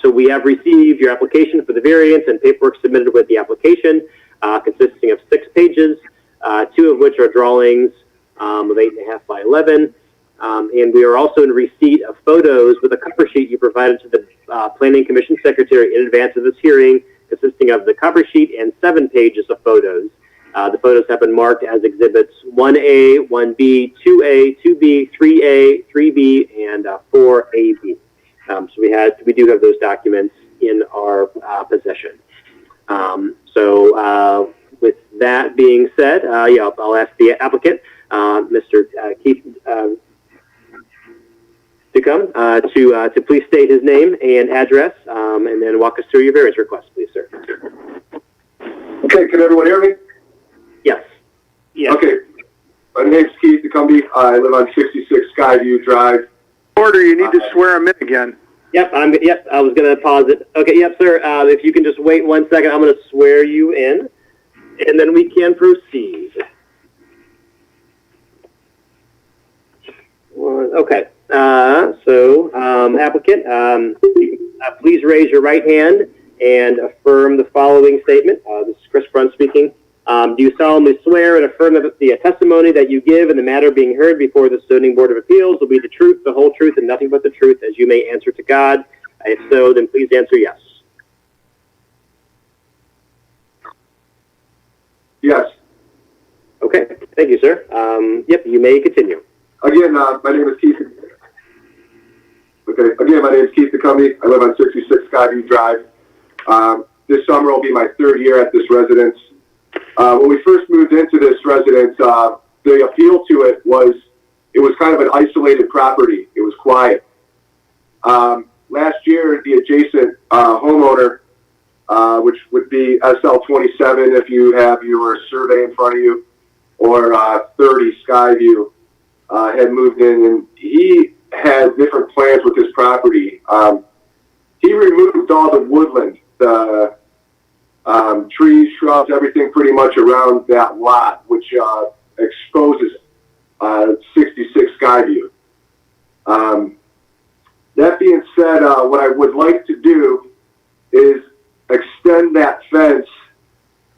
So we have received your application for the variance and paperwork submitted with the application, consisting of 6 pages, 2 of which are drawings of 8.5 by 11. And we are also in receipt of photos with a cover sheet you provided to the Planning Commission Secretary in advance of this hearing, consisting of the cover sheet and 7 pages of photos. The photos have been marked as exhibits 1A, 1B, 2A, 2B, 3A, 3B, and 4AB. So we do have those documents in our possession. So with that being said, I'll ask the applicant, Mr. Keith Ducombe, to please state his name and address, and then walk us through your variance request, please, sir. Okay, can everyone hear me? Yes. Yes. Okay, my name's Keith Ducombe. I live on 66 Skyview Drive. Order, you need to swear him in again. Yep, I was going to pause it. Okay, yep, sir. If you can just wait 1 second, I'm going to swear you in, and then we can proceed. Okay. So, applicant, please raise your right hand and affirm the following statement. This is Chris Brunt speaking. Do you solemnly swear and affirm that the testimony that you give in the matter being heard before the Zoning Board of Appeals will be the truth, the whole truth, and nothing but the truth, as you may answer to God? If so, then please answer yes. Yes. Okay. Thank you, sir. Yep, you may continue. Again, my name is Keith. Okay. Again, my name is Keith Ducombe. I live on 66 Skyview Drive. This summer will be my 3rd year at this residence. When we first moved into this residence, the appeal to it was kind of an isolated property. It was quiet. Last year, the adjacent homeowner, which would be SL27 if you have your survey in front of you, or 30 Skyview, had moved in, and he had different plans with his property. He removed all the woodland, the trees, shrubs, everything pretty much around that lot, which exposes 66 Skyview. That being said, what I would like to do is extend that fence,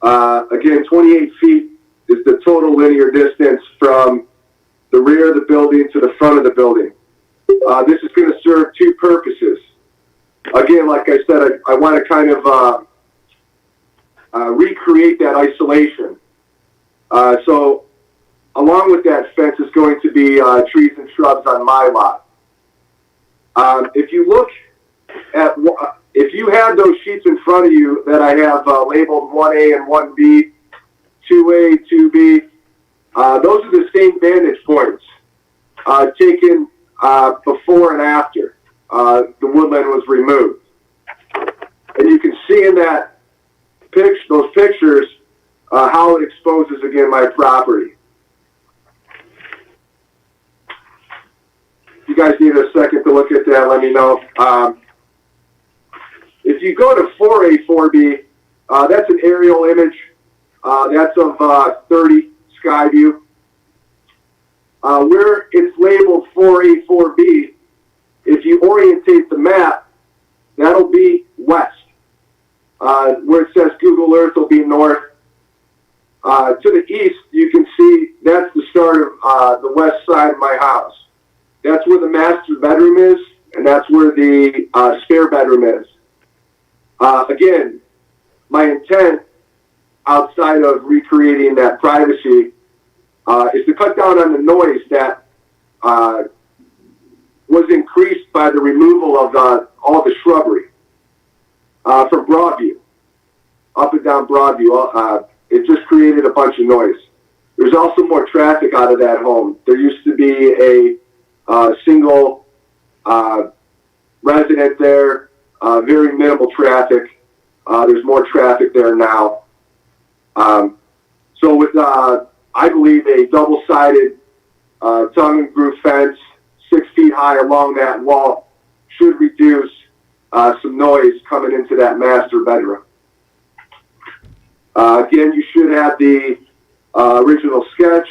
again, 28 feet is the total linear distance from the rear of the building to the front of the building. This is going to serve two purposes. Again, like I said, I want to kind of recreate that isolation. So along with that fence is going to be trees and shrubs on my lot. If you look at, if you have those sheets in front of you that I have labeled 1A and 1B, 2A, 2B, those are the same vantage points taken before and after the woodland was removed. And you can see in that those pictures how it exposes, again, my property. If you guys need a second to look at that, let me know. If you go to 4A, 4B, that's an aerial image. That's of 30 Skyview. Where it's labeled 4A, 4B, if you orientate the map, that'll be west. Where it says Google Earth will be north. To the east, you can see that's the start of the west side of my house. That's where the master bedroom is, and that's where the spare bedroom is. Again, my intent, outside of recreating that privacy, is to cut down on the noise that was increased by the removal of all the shrubbery from Broadview, up and down Broadview. It just created a bunch of noise. There's also more traffic out of that home. There used to be a single resident there, very minimal traffic. There's more traffic there now. So with, I believe, a double-sided tongue and groove fence, 6 feet high along that wall, should reduce some noise coming into that master bedroom. Again, you should have the original sketch.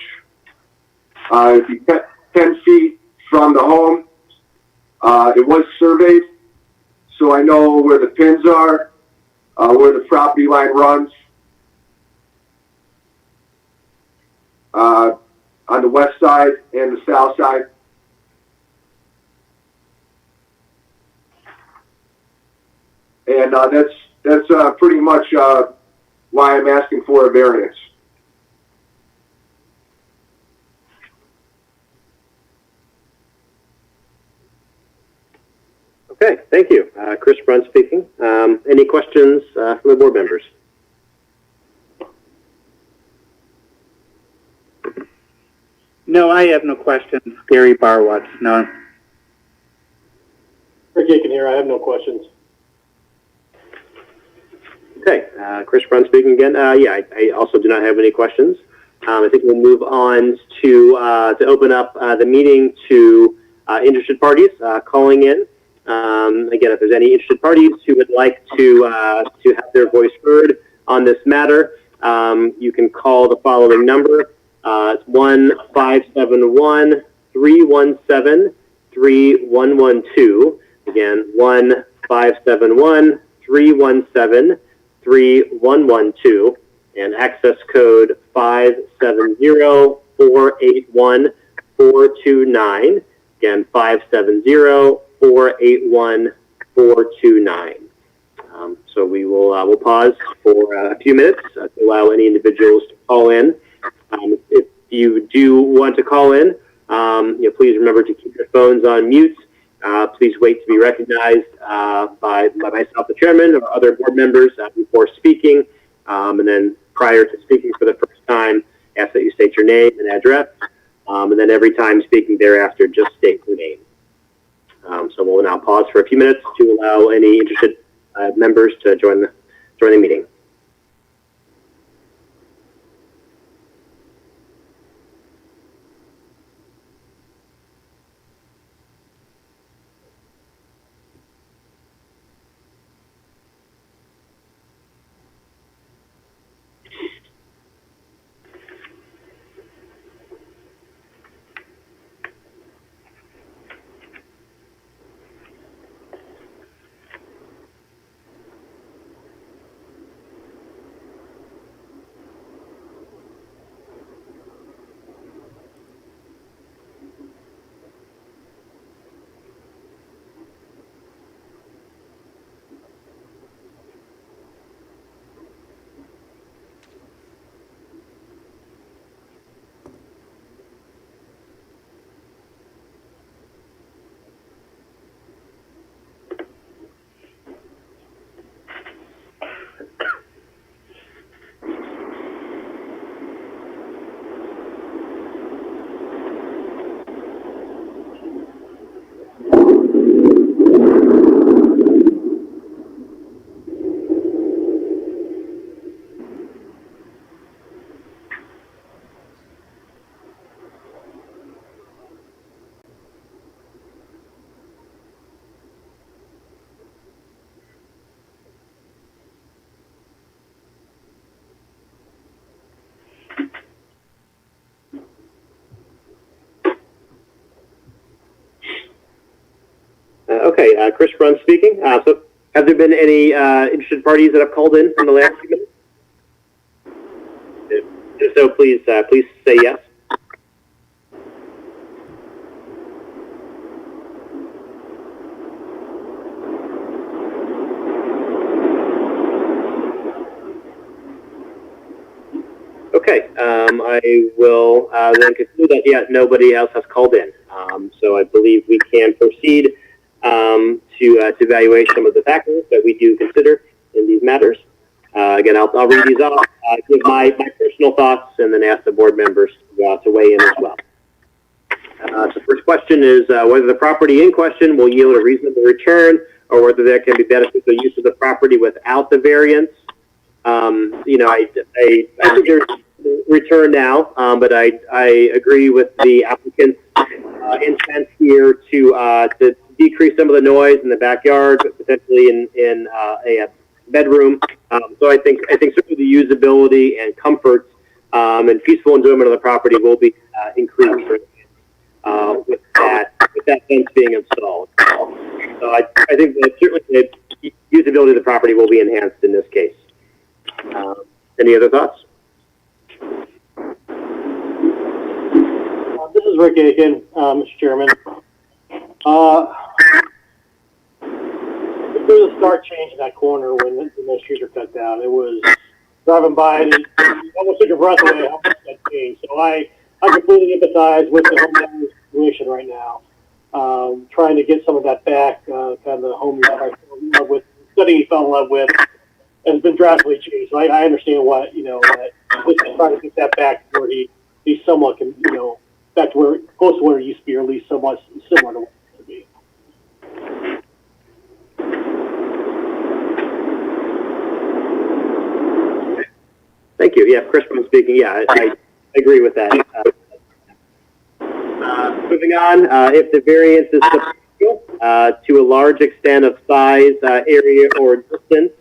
If you cut 10 feet from the home, it was surveyed, so I know where the pins are, where the property line runs. On the west side and the south side. And that's pretty much why I'm asking for a variance. Okay, thank you. Chris Brunt speaking. Any questions from the board members? No, I have no questions. Gary Barwatz, no. Rick Aiken here. I have no questions. Okay, Chris Brunt speaking again. Yeah, I also do not have any questions. I think we'll move on to open up the meeting to interested parties calling in. Again, if there's any interested parties who would like to have their voice heard on this matter, you can call the following number. It's 1-571-317-3112. Again, 1-571-317-3112, and access code 570-481-429. Again, 570-481-429. So we'll pause for a few minutes to allow any individuals to call in. If you do want to call in, please remember to keep your phones on mute. Please wait to be recognized by myself, the chairman, or other board members before speaking. And then prior to speaking for the first time, ask that you state your name and address. And then every time speaking thereafter, just state your name. So we'll now pause for a few minutes to allow any interested members to join the meeting. Okay, Chris Brunn speaking. So have there been any interested parties that have called in the last few minutes? If so, please say yes. Okay, I will then conclude that nobody else has called in. So I believe we can proceed to evaluate some of the factors that we do consider in these matters. Again, I'll read these off, give my personal thoughts, and then ask the board members to weigh in as well. So the first question is whether the property in question will yield a reasonable return, or whether there can be beneficial use of the property without the variance. I think there's return now, but I agree with the applicant's intent here to decrease some of the noise in the backyard, potentially in a bedroom. So I think certainly the usability and comfort and peaceful enjoyment of the property will be increased with that fence being installed. So I think that certainly the usability of the property will be enhanced in this case. Any other thoughts? This is Rick Aiken, Mr. Chairman. There was a stark change in that corner when those trees were cut down. It was driving by, and it almost took your breath away how much that changed. So I completely empathize with the homeowner situation right now. Trying to get some of that back, kind of the home that I fell in love with, study he fell in love with, has been drastically changed. So I understand what, that this is trying to get that back where he somewhat can, back to where, close to where it used to be, or at least somewhat similar to what it used to be. Thank you. Yeah, Chris Brunn speaking. Yeah, I agree with that. Moving on, if the variance is substantial to a large extent of size, area, or distance,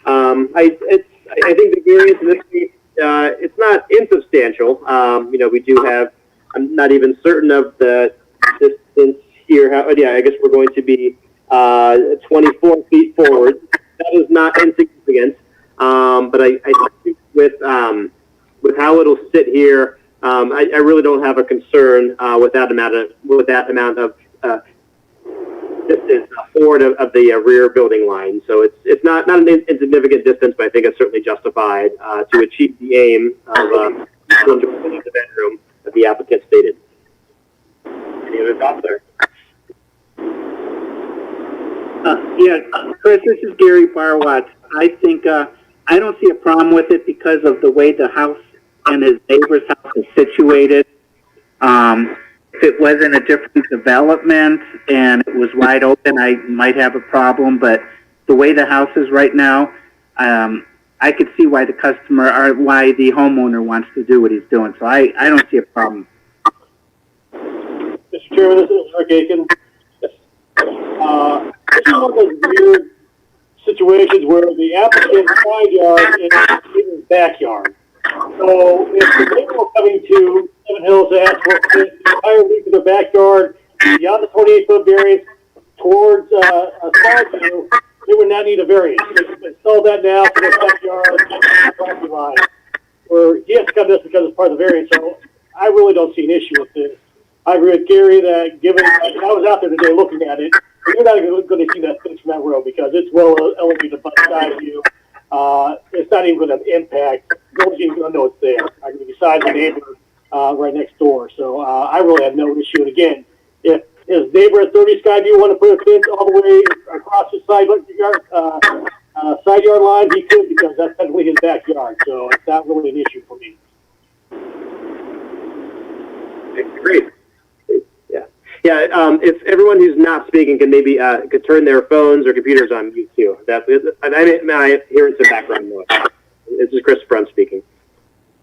I think the variance in this case, it's not insubstantial. We do have, I'm not even certain of the distance here. I guess we're going to be 24 feet forward. That is not insignificant, but I think with how it'll sit here, I really don't have a concern with that amount of distance forward of the rear building line. So it's not an insignificant distance, but I think it's certainly justified to achieve the aim of enjoyment of the bedroom that the applicant stated. Any other thoughts there? Chris, this is Gary Barwatz. I think I don't see a problem with it because of the way the house and his neighbor's house is situated. If it was in a different development and it was wide open, I might have a problem. But the way the house is right now, I could see why the homeowner wants to do what he's doing. So I don't see a problem. Mr. Chairman, this is Rick Aiken. This is one of those weird situations where the applicant's side yard is in his backyard. So if the neighbor were coming to Seven Hills to ask for the entire length of their backyard beyond the 28-foot variance towards a side view, they would not need a variance. They can install that now for their backyard and property line. Or he has to come to this because it's part of the variance. So I really don't see an issue with this. I agree with Gary that given, I was out there today looking at it, you're not going to see that fence from that road because it's well elevated by the side view. It's not even going to impact. Nobody's even going to know it's there. I mean, besides the neighbor right next door. So I really have no issue. And again, if his neighbor at 30 Skyview want to put a fence all the way across his side yard line, he could because that's technically his backyard. So it's not really an issue for me. Great. Yeah, if everyone who's not speaking can maybe could turn their phones or computers on mute too. I hear some background noise. This is Chris Brunn speaking.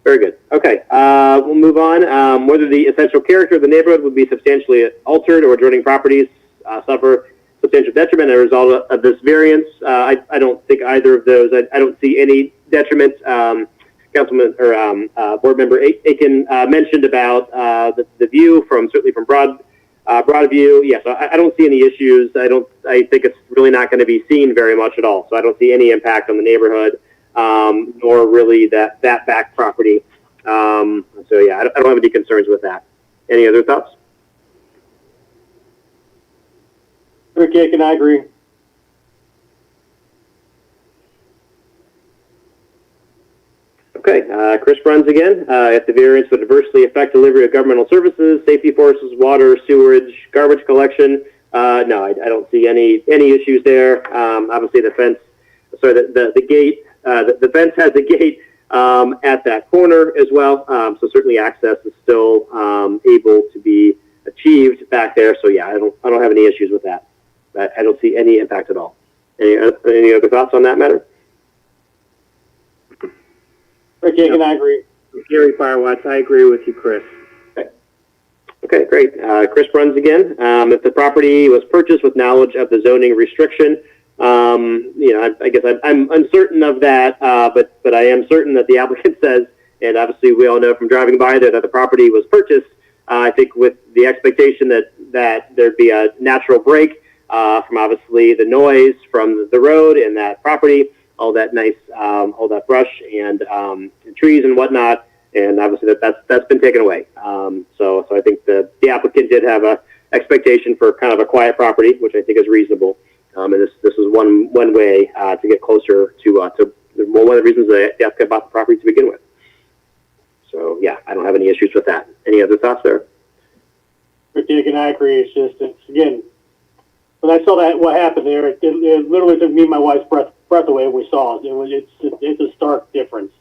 Very good. Okay, we'll move on. Whether the essential character of the neighborhood would be substantially altered or adjoining properties suffer substantial detriment as a result of this variance. I don't think either of those. I don't see any detriment. Councilman or Board Member Aiken mentioned about the view certainly from Broad Broadview, yes, I don't see any issues. I think it's really not going to be seen very much at all. So I don't see any impact on the neighborhood, nor really that back property. So yeah, I don't have any concerns with that. Any other thoughts? Rick Aiken, I agree. Okay, Chris Bruns again. If the variance would adversely affect delivery of governmental services, safety forces, water, sewerage, garbage collection, no, I don't see any issues there. Obviously, the fence, sorry, the gate, the fence has a gate at that corner as well, so certainly access is still able to be achieved back there. So yeah, I don't have any issues with that. I don't see any impact at all. Any other thoughts on that matter? Rick Aiken, I agree. Gary Barwatz, I agree with you, Chris. Okay, great. Chris Bruns again. If the property was purchased with knowledge of the zoning restriction, I guess I'm uncertain of that, but I am certain that the applicant says, and obviously we all know from driving by there that the property was purchased, I think with the expectation that there'd be a natural break from obviously the noise from the road and that property, all that nice, all that brush and trees and whatnot, and obviously that's been taken away. So I think the applicant did have a expectation for kind of a quiet property, which I think is reasonable. And this is one way to get closer to one of the reasons the applicant bought the property to begin with. So yeah, I don't have any issues with that. Any other thoughts there? Rick Aiken, I agree. It's again, when I saw what happened there, it literally took me and my wife's breath away when we saw it. It's a stark difference.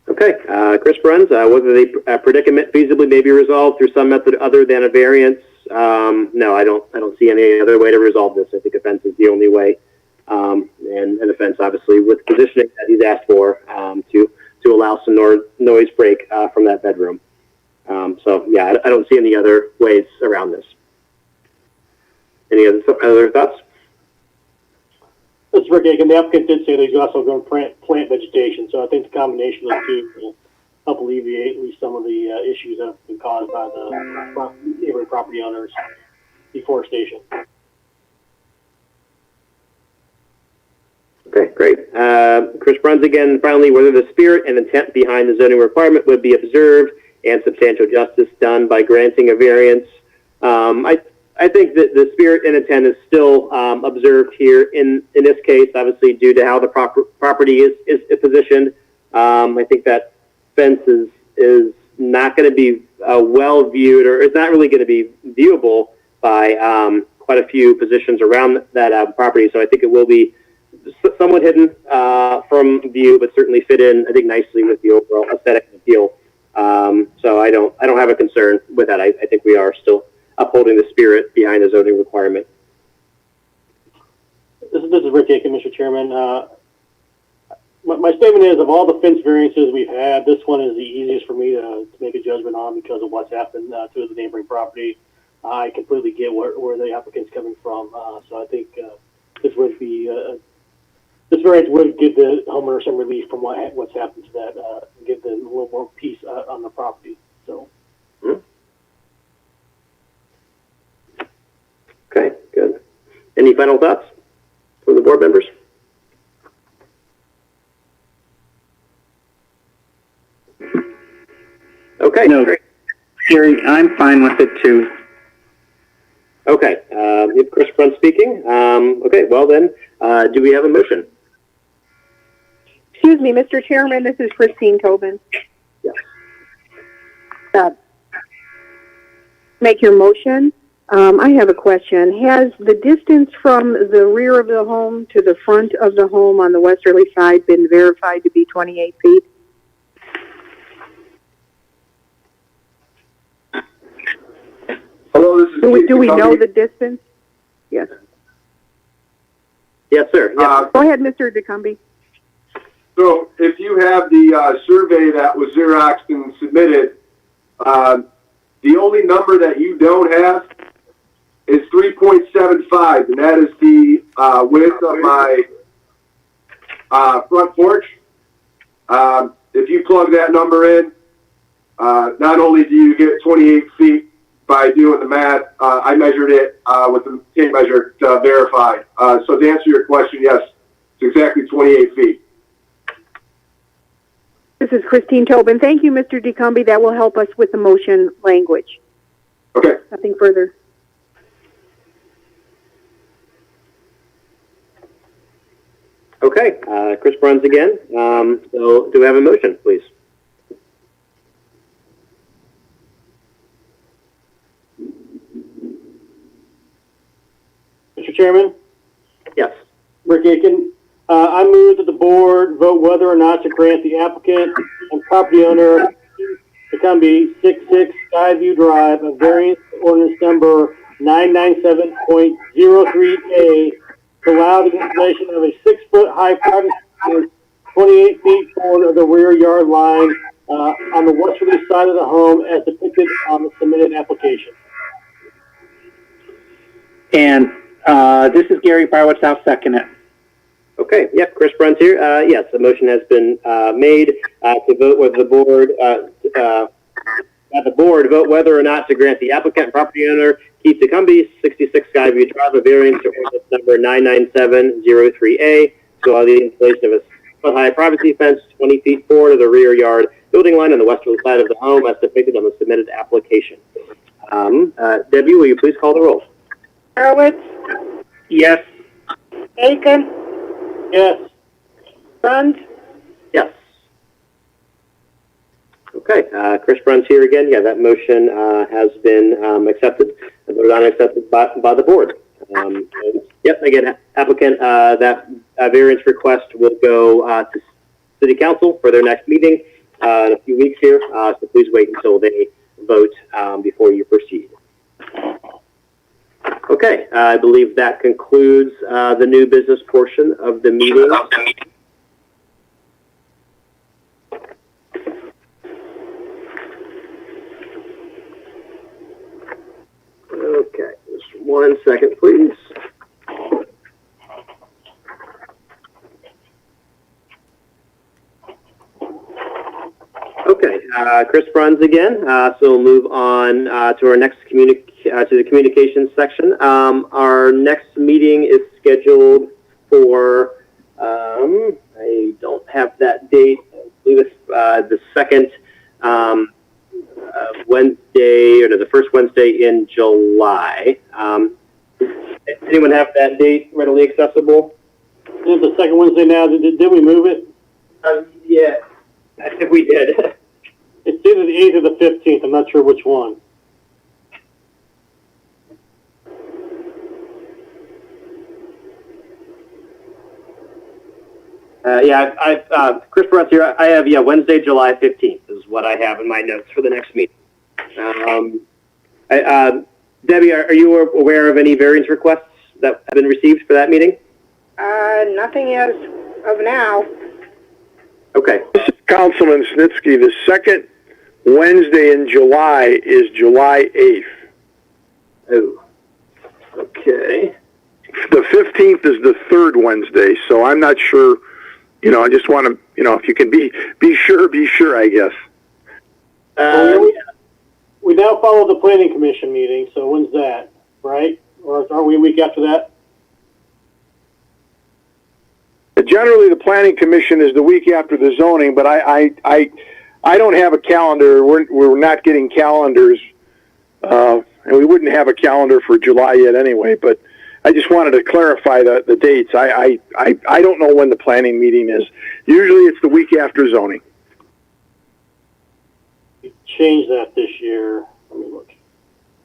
Okay, Chris Bruns, whether the predicament feasibly may be resolved through some method other than a variance. No, I don't see any other way to resolve this. I think a fence is the only way, and a fence obviously with positioning that he's asked for to allow some noise break from that bedroom. So yeah, I don't see any other ways around this. Any other thoughts? This is Rick Aiken. The applicant did say that he's also going to plant vegetation, so I think the combination of the two will help alleviate at least some of the issues that have been caused by the neighboring property owners' deforestation. Okay, great. Chris Bruns again, finally, whether the spirit and intent behind the zoning requirement would be observed and substantial justice done by granting a variance. I think that the spirit and intent is still observed here in this case, obviously due to how the property is positioned. I think that fence is not going to be well viewed, or it's not really going to be viewable by quite a few positions around that property. So I think it will be somewhat hidden from view, but certainly fit in, I think, nicely with the overall aesthetic and feel. So I don't have a concern with that. I think we are still upholding the spirit behind the zoning requirement. This is Rick Aiken, Mr. Chairman. My statement is, of all the fence variances we've had, this one is the easiest for me to make a judgment on because of what's happened to the neighboring property. I completely get where the applicant's coming from. So I think this would be this variance would give the homeowner some relief from what's happened to that, give them a little more peace on the property. So. Mm-hmm. Okay, good. Any final thoughts from the board members? Okay, No, great. Gary, I'm fine with it too. Okay, Chris Bruns speaking. Okay, well then, do we have a motion? Excuse me, Mr. Chairman, this is Christine Tobin. Yes. Make your motion. I have a question. Has the distance from the rear of the home to the front of the home on the westerly side been verified to be 28 feet? Hello, this is Keith. Do we know the distance? Yes. Yes, sir. Yes. Go ahead, Mr. DeCumbie. So if you have the survey that was Xeroxed and submitted, the only number that you don't have is 3.75, and that is the width of my front porch. If you plug that number in, Not only do you get 28 feet by doing the math, I measured it with the tape measure to verify. So to answer your question, yes, it's exactly 28 feet. This is Christine Tobin. Thank you, Mr. DeCumbie. That will help us with the motion language. Okay. Nothing further. Okay, Chris Bruns again. So do we have a motion, please? Mr. Chairman, Yes. Rick Aiken, I move that the board vote whether or not to grant the applicant and property owner to come be 66 Skyview Drive a variance to ordinance number 997.03A to allow the installation of a 6-foot high privacy fence 28 feet forward of the rear yard line on the westerly side of the home as depicted on the submitted application. And this is Gary Barwitz. I'll second it. Okay, yep, Chris Bruns here. Yes, the motion has been made to vote with the board, vote whether or not to grant the applicant and property owner, Keith DeCumbie, 66 Skyview Drive, a variance to ordinance number 99703A to allow the installation of a 6-foot-high privacy fence 20 feet forward of the rear yard building line on the westerly side of the home as depicted on the submitted application. Debbie, will you please call the roll? Horowitz, Yes. Aiken, Yes. Bruns, Yes. Okay, Chris Bruns here again. Yeah, that motion has been accepted, voted on and accepted by the board. Yep, again, applicant, that variance request will go to City Council for their next meeting in a few weeks here, so please wait until they vote before you proceed. Okay, I believe that concludes the new business portion of the meeting. Okay, just 1 second, please. Okay, Chris Bruns again. So we'll move on to our next to the communications section. Our next meeting is scheduled for, I don't have that date, I believe it's the second Wednesday, or no, the first Wednesday in July. Anyone have that date readily accessible? It's the second Wednesday now. Did we move it? Yeah, I think we did. It's either the 8th or the 15th. I'm not sure which one. Chris Bruns here. I have, Wednesday, July 15th is what I have in my notes for the next meeting. Debbie, are you aware of any variance requests that have been received for that meeting? nothing as of now. Okay. This is Councilman Snitsky. The second Wednesday in July is July 8th. Oh. Okay. The 15th is the third Wednesday, so I'm not sure. I just want to, if you can be sure, I guess. We now follow the planning commission meeting, so when's that, right? Or are we a week after that? Generally, the planning commission is the week after the zoning, but I don't have a calendar. We're not getting calendars, and we wouldn't have a calendar for July yet anyway. But I just wanted to clarify the dates. I don't know when the planning meeting is. Usually, it's the week after zoning. We changed that this year. Let me look.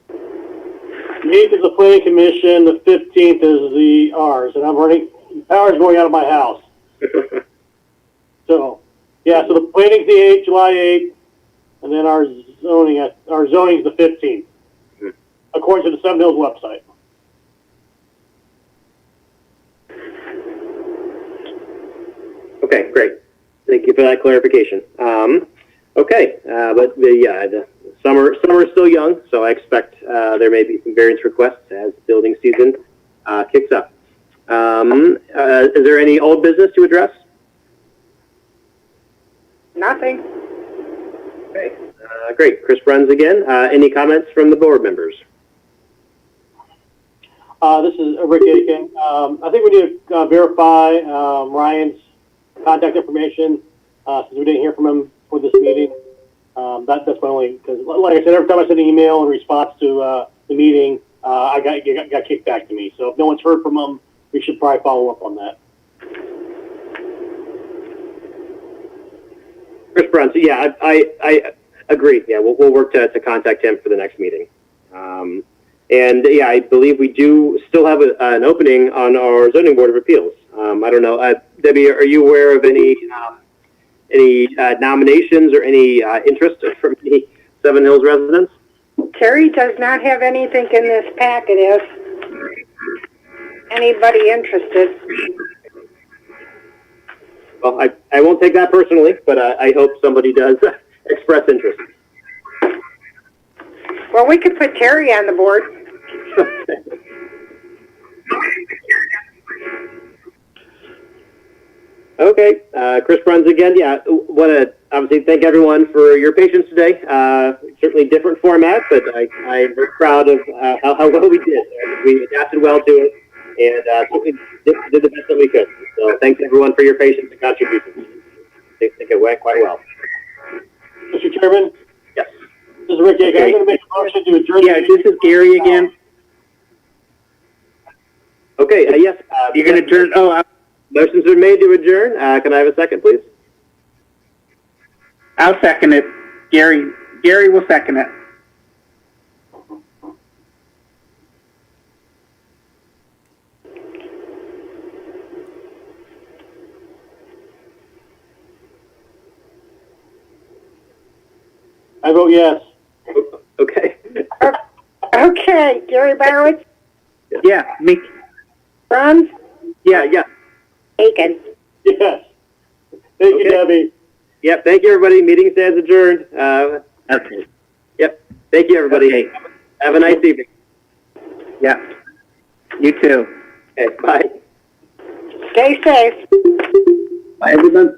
The 8th is the planning commission. The 15th is the ours, and I'm running. Power's going out of my house. So the planning's the 8th, July 8th, and then our zoning's the 15th, according to the Seven Hills website. Okay, great. Thank you for that clarification. Okay, but the summer is still young, so I expect there may be some variance requests as building season kicks up. Is there any old business to address? Nothing. Okay. Great. Chris Bruns again. Any comments from the board members? This is Rick Aiken. I think we need to verify Ryan's contact information since we didn't hear from him for this meeting. That's my only, because like I said, every time I send an email in response to the meeting, I got kicked back to me. So if no one's heard from him, we should probably follow up on that. Chris Bruns, yeah, I agree. Yeah, we'll work to contact him for the next meeting. And yeah, I believe we do still have an opening on our zoning board of appeals. I don't know, Debbie, are you aware of any nominations or any interest from any Seven Hills residents? Terry does not have anything in this packet. Is anybody interested? Well, I won't take that personally, but I hope somebody does express interest. Well, we could put Terry on the board. Okay, Chris Bruns again. Yeah, want to obviously thank everyone for your patience today. Certainly different format, but I'm very proud of how well we did. We adapted well to it, and certainly did the best that we could. So thanks everyone for your patience and contributions. I think it went quite well. Mr. Chairman? Yes. This is Rick Aiken. I'm going to make a motion to adjourn. Yeah, this is Gary again. Okay, yes. You're going to adjourn. Motions are made to adjourn. Can I have a second, please? I'll second it. Gary will second it. I vote yes. Okay. Okay, Gary Barowitz, Yeah, me. Bruns, Yeah. Aiken. Yes. Thank you, Okay. Debbie. Yep. Thank you, everybody. Meeting stands adjourned. Okay. Yep. Thank you, everybody. Okay. Have a nice evening. Yeah. You too. Okay. Bye. Stay safe. Bye, everyone.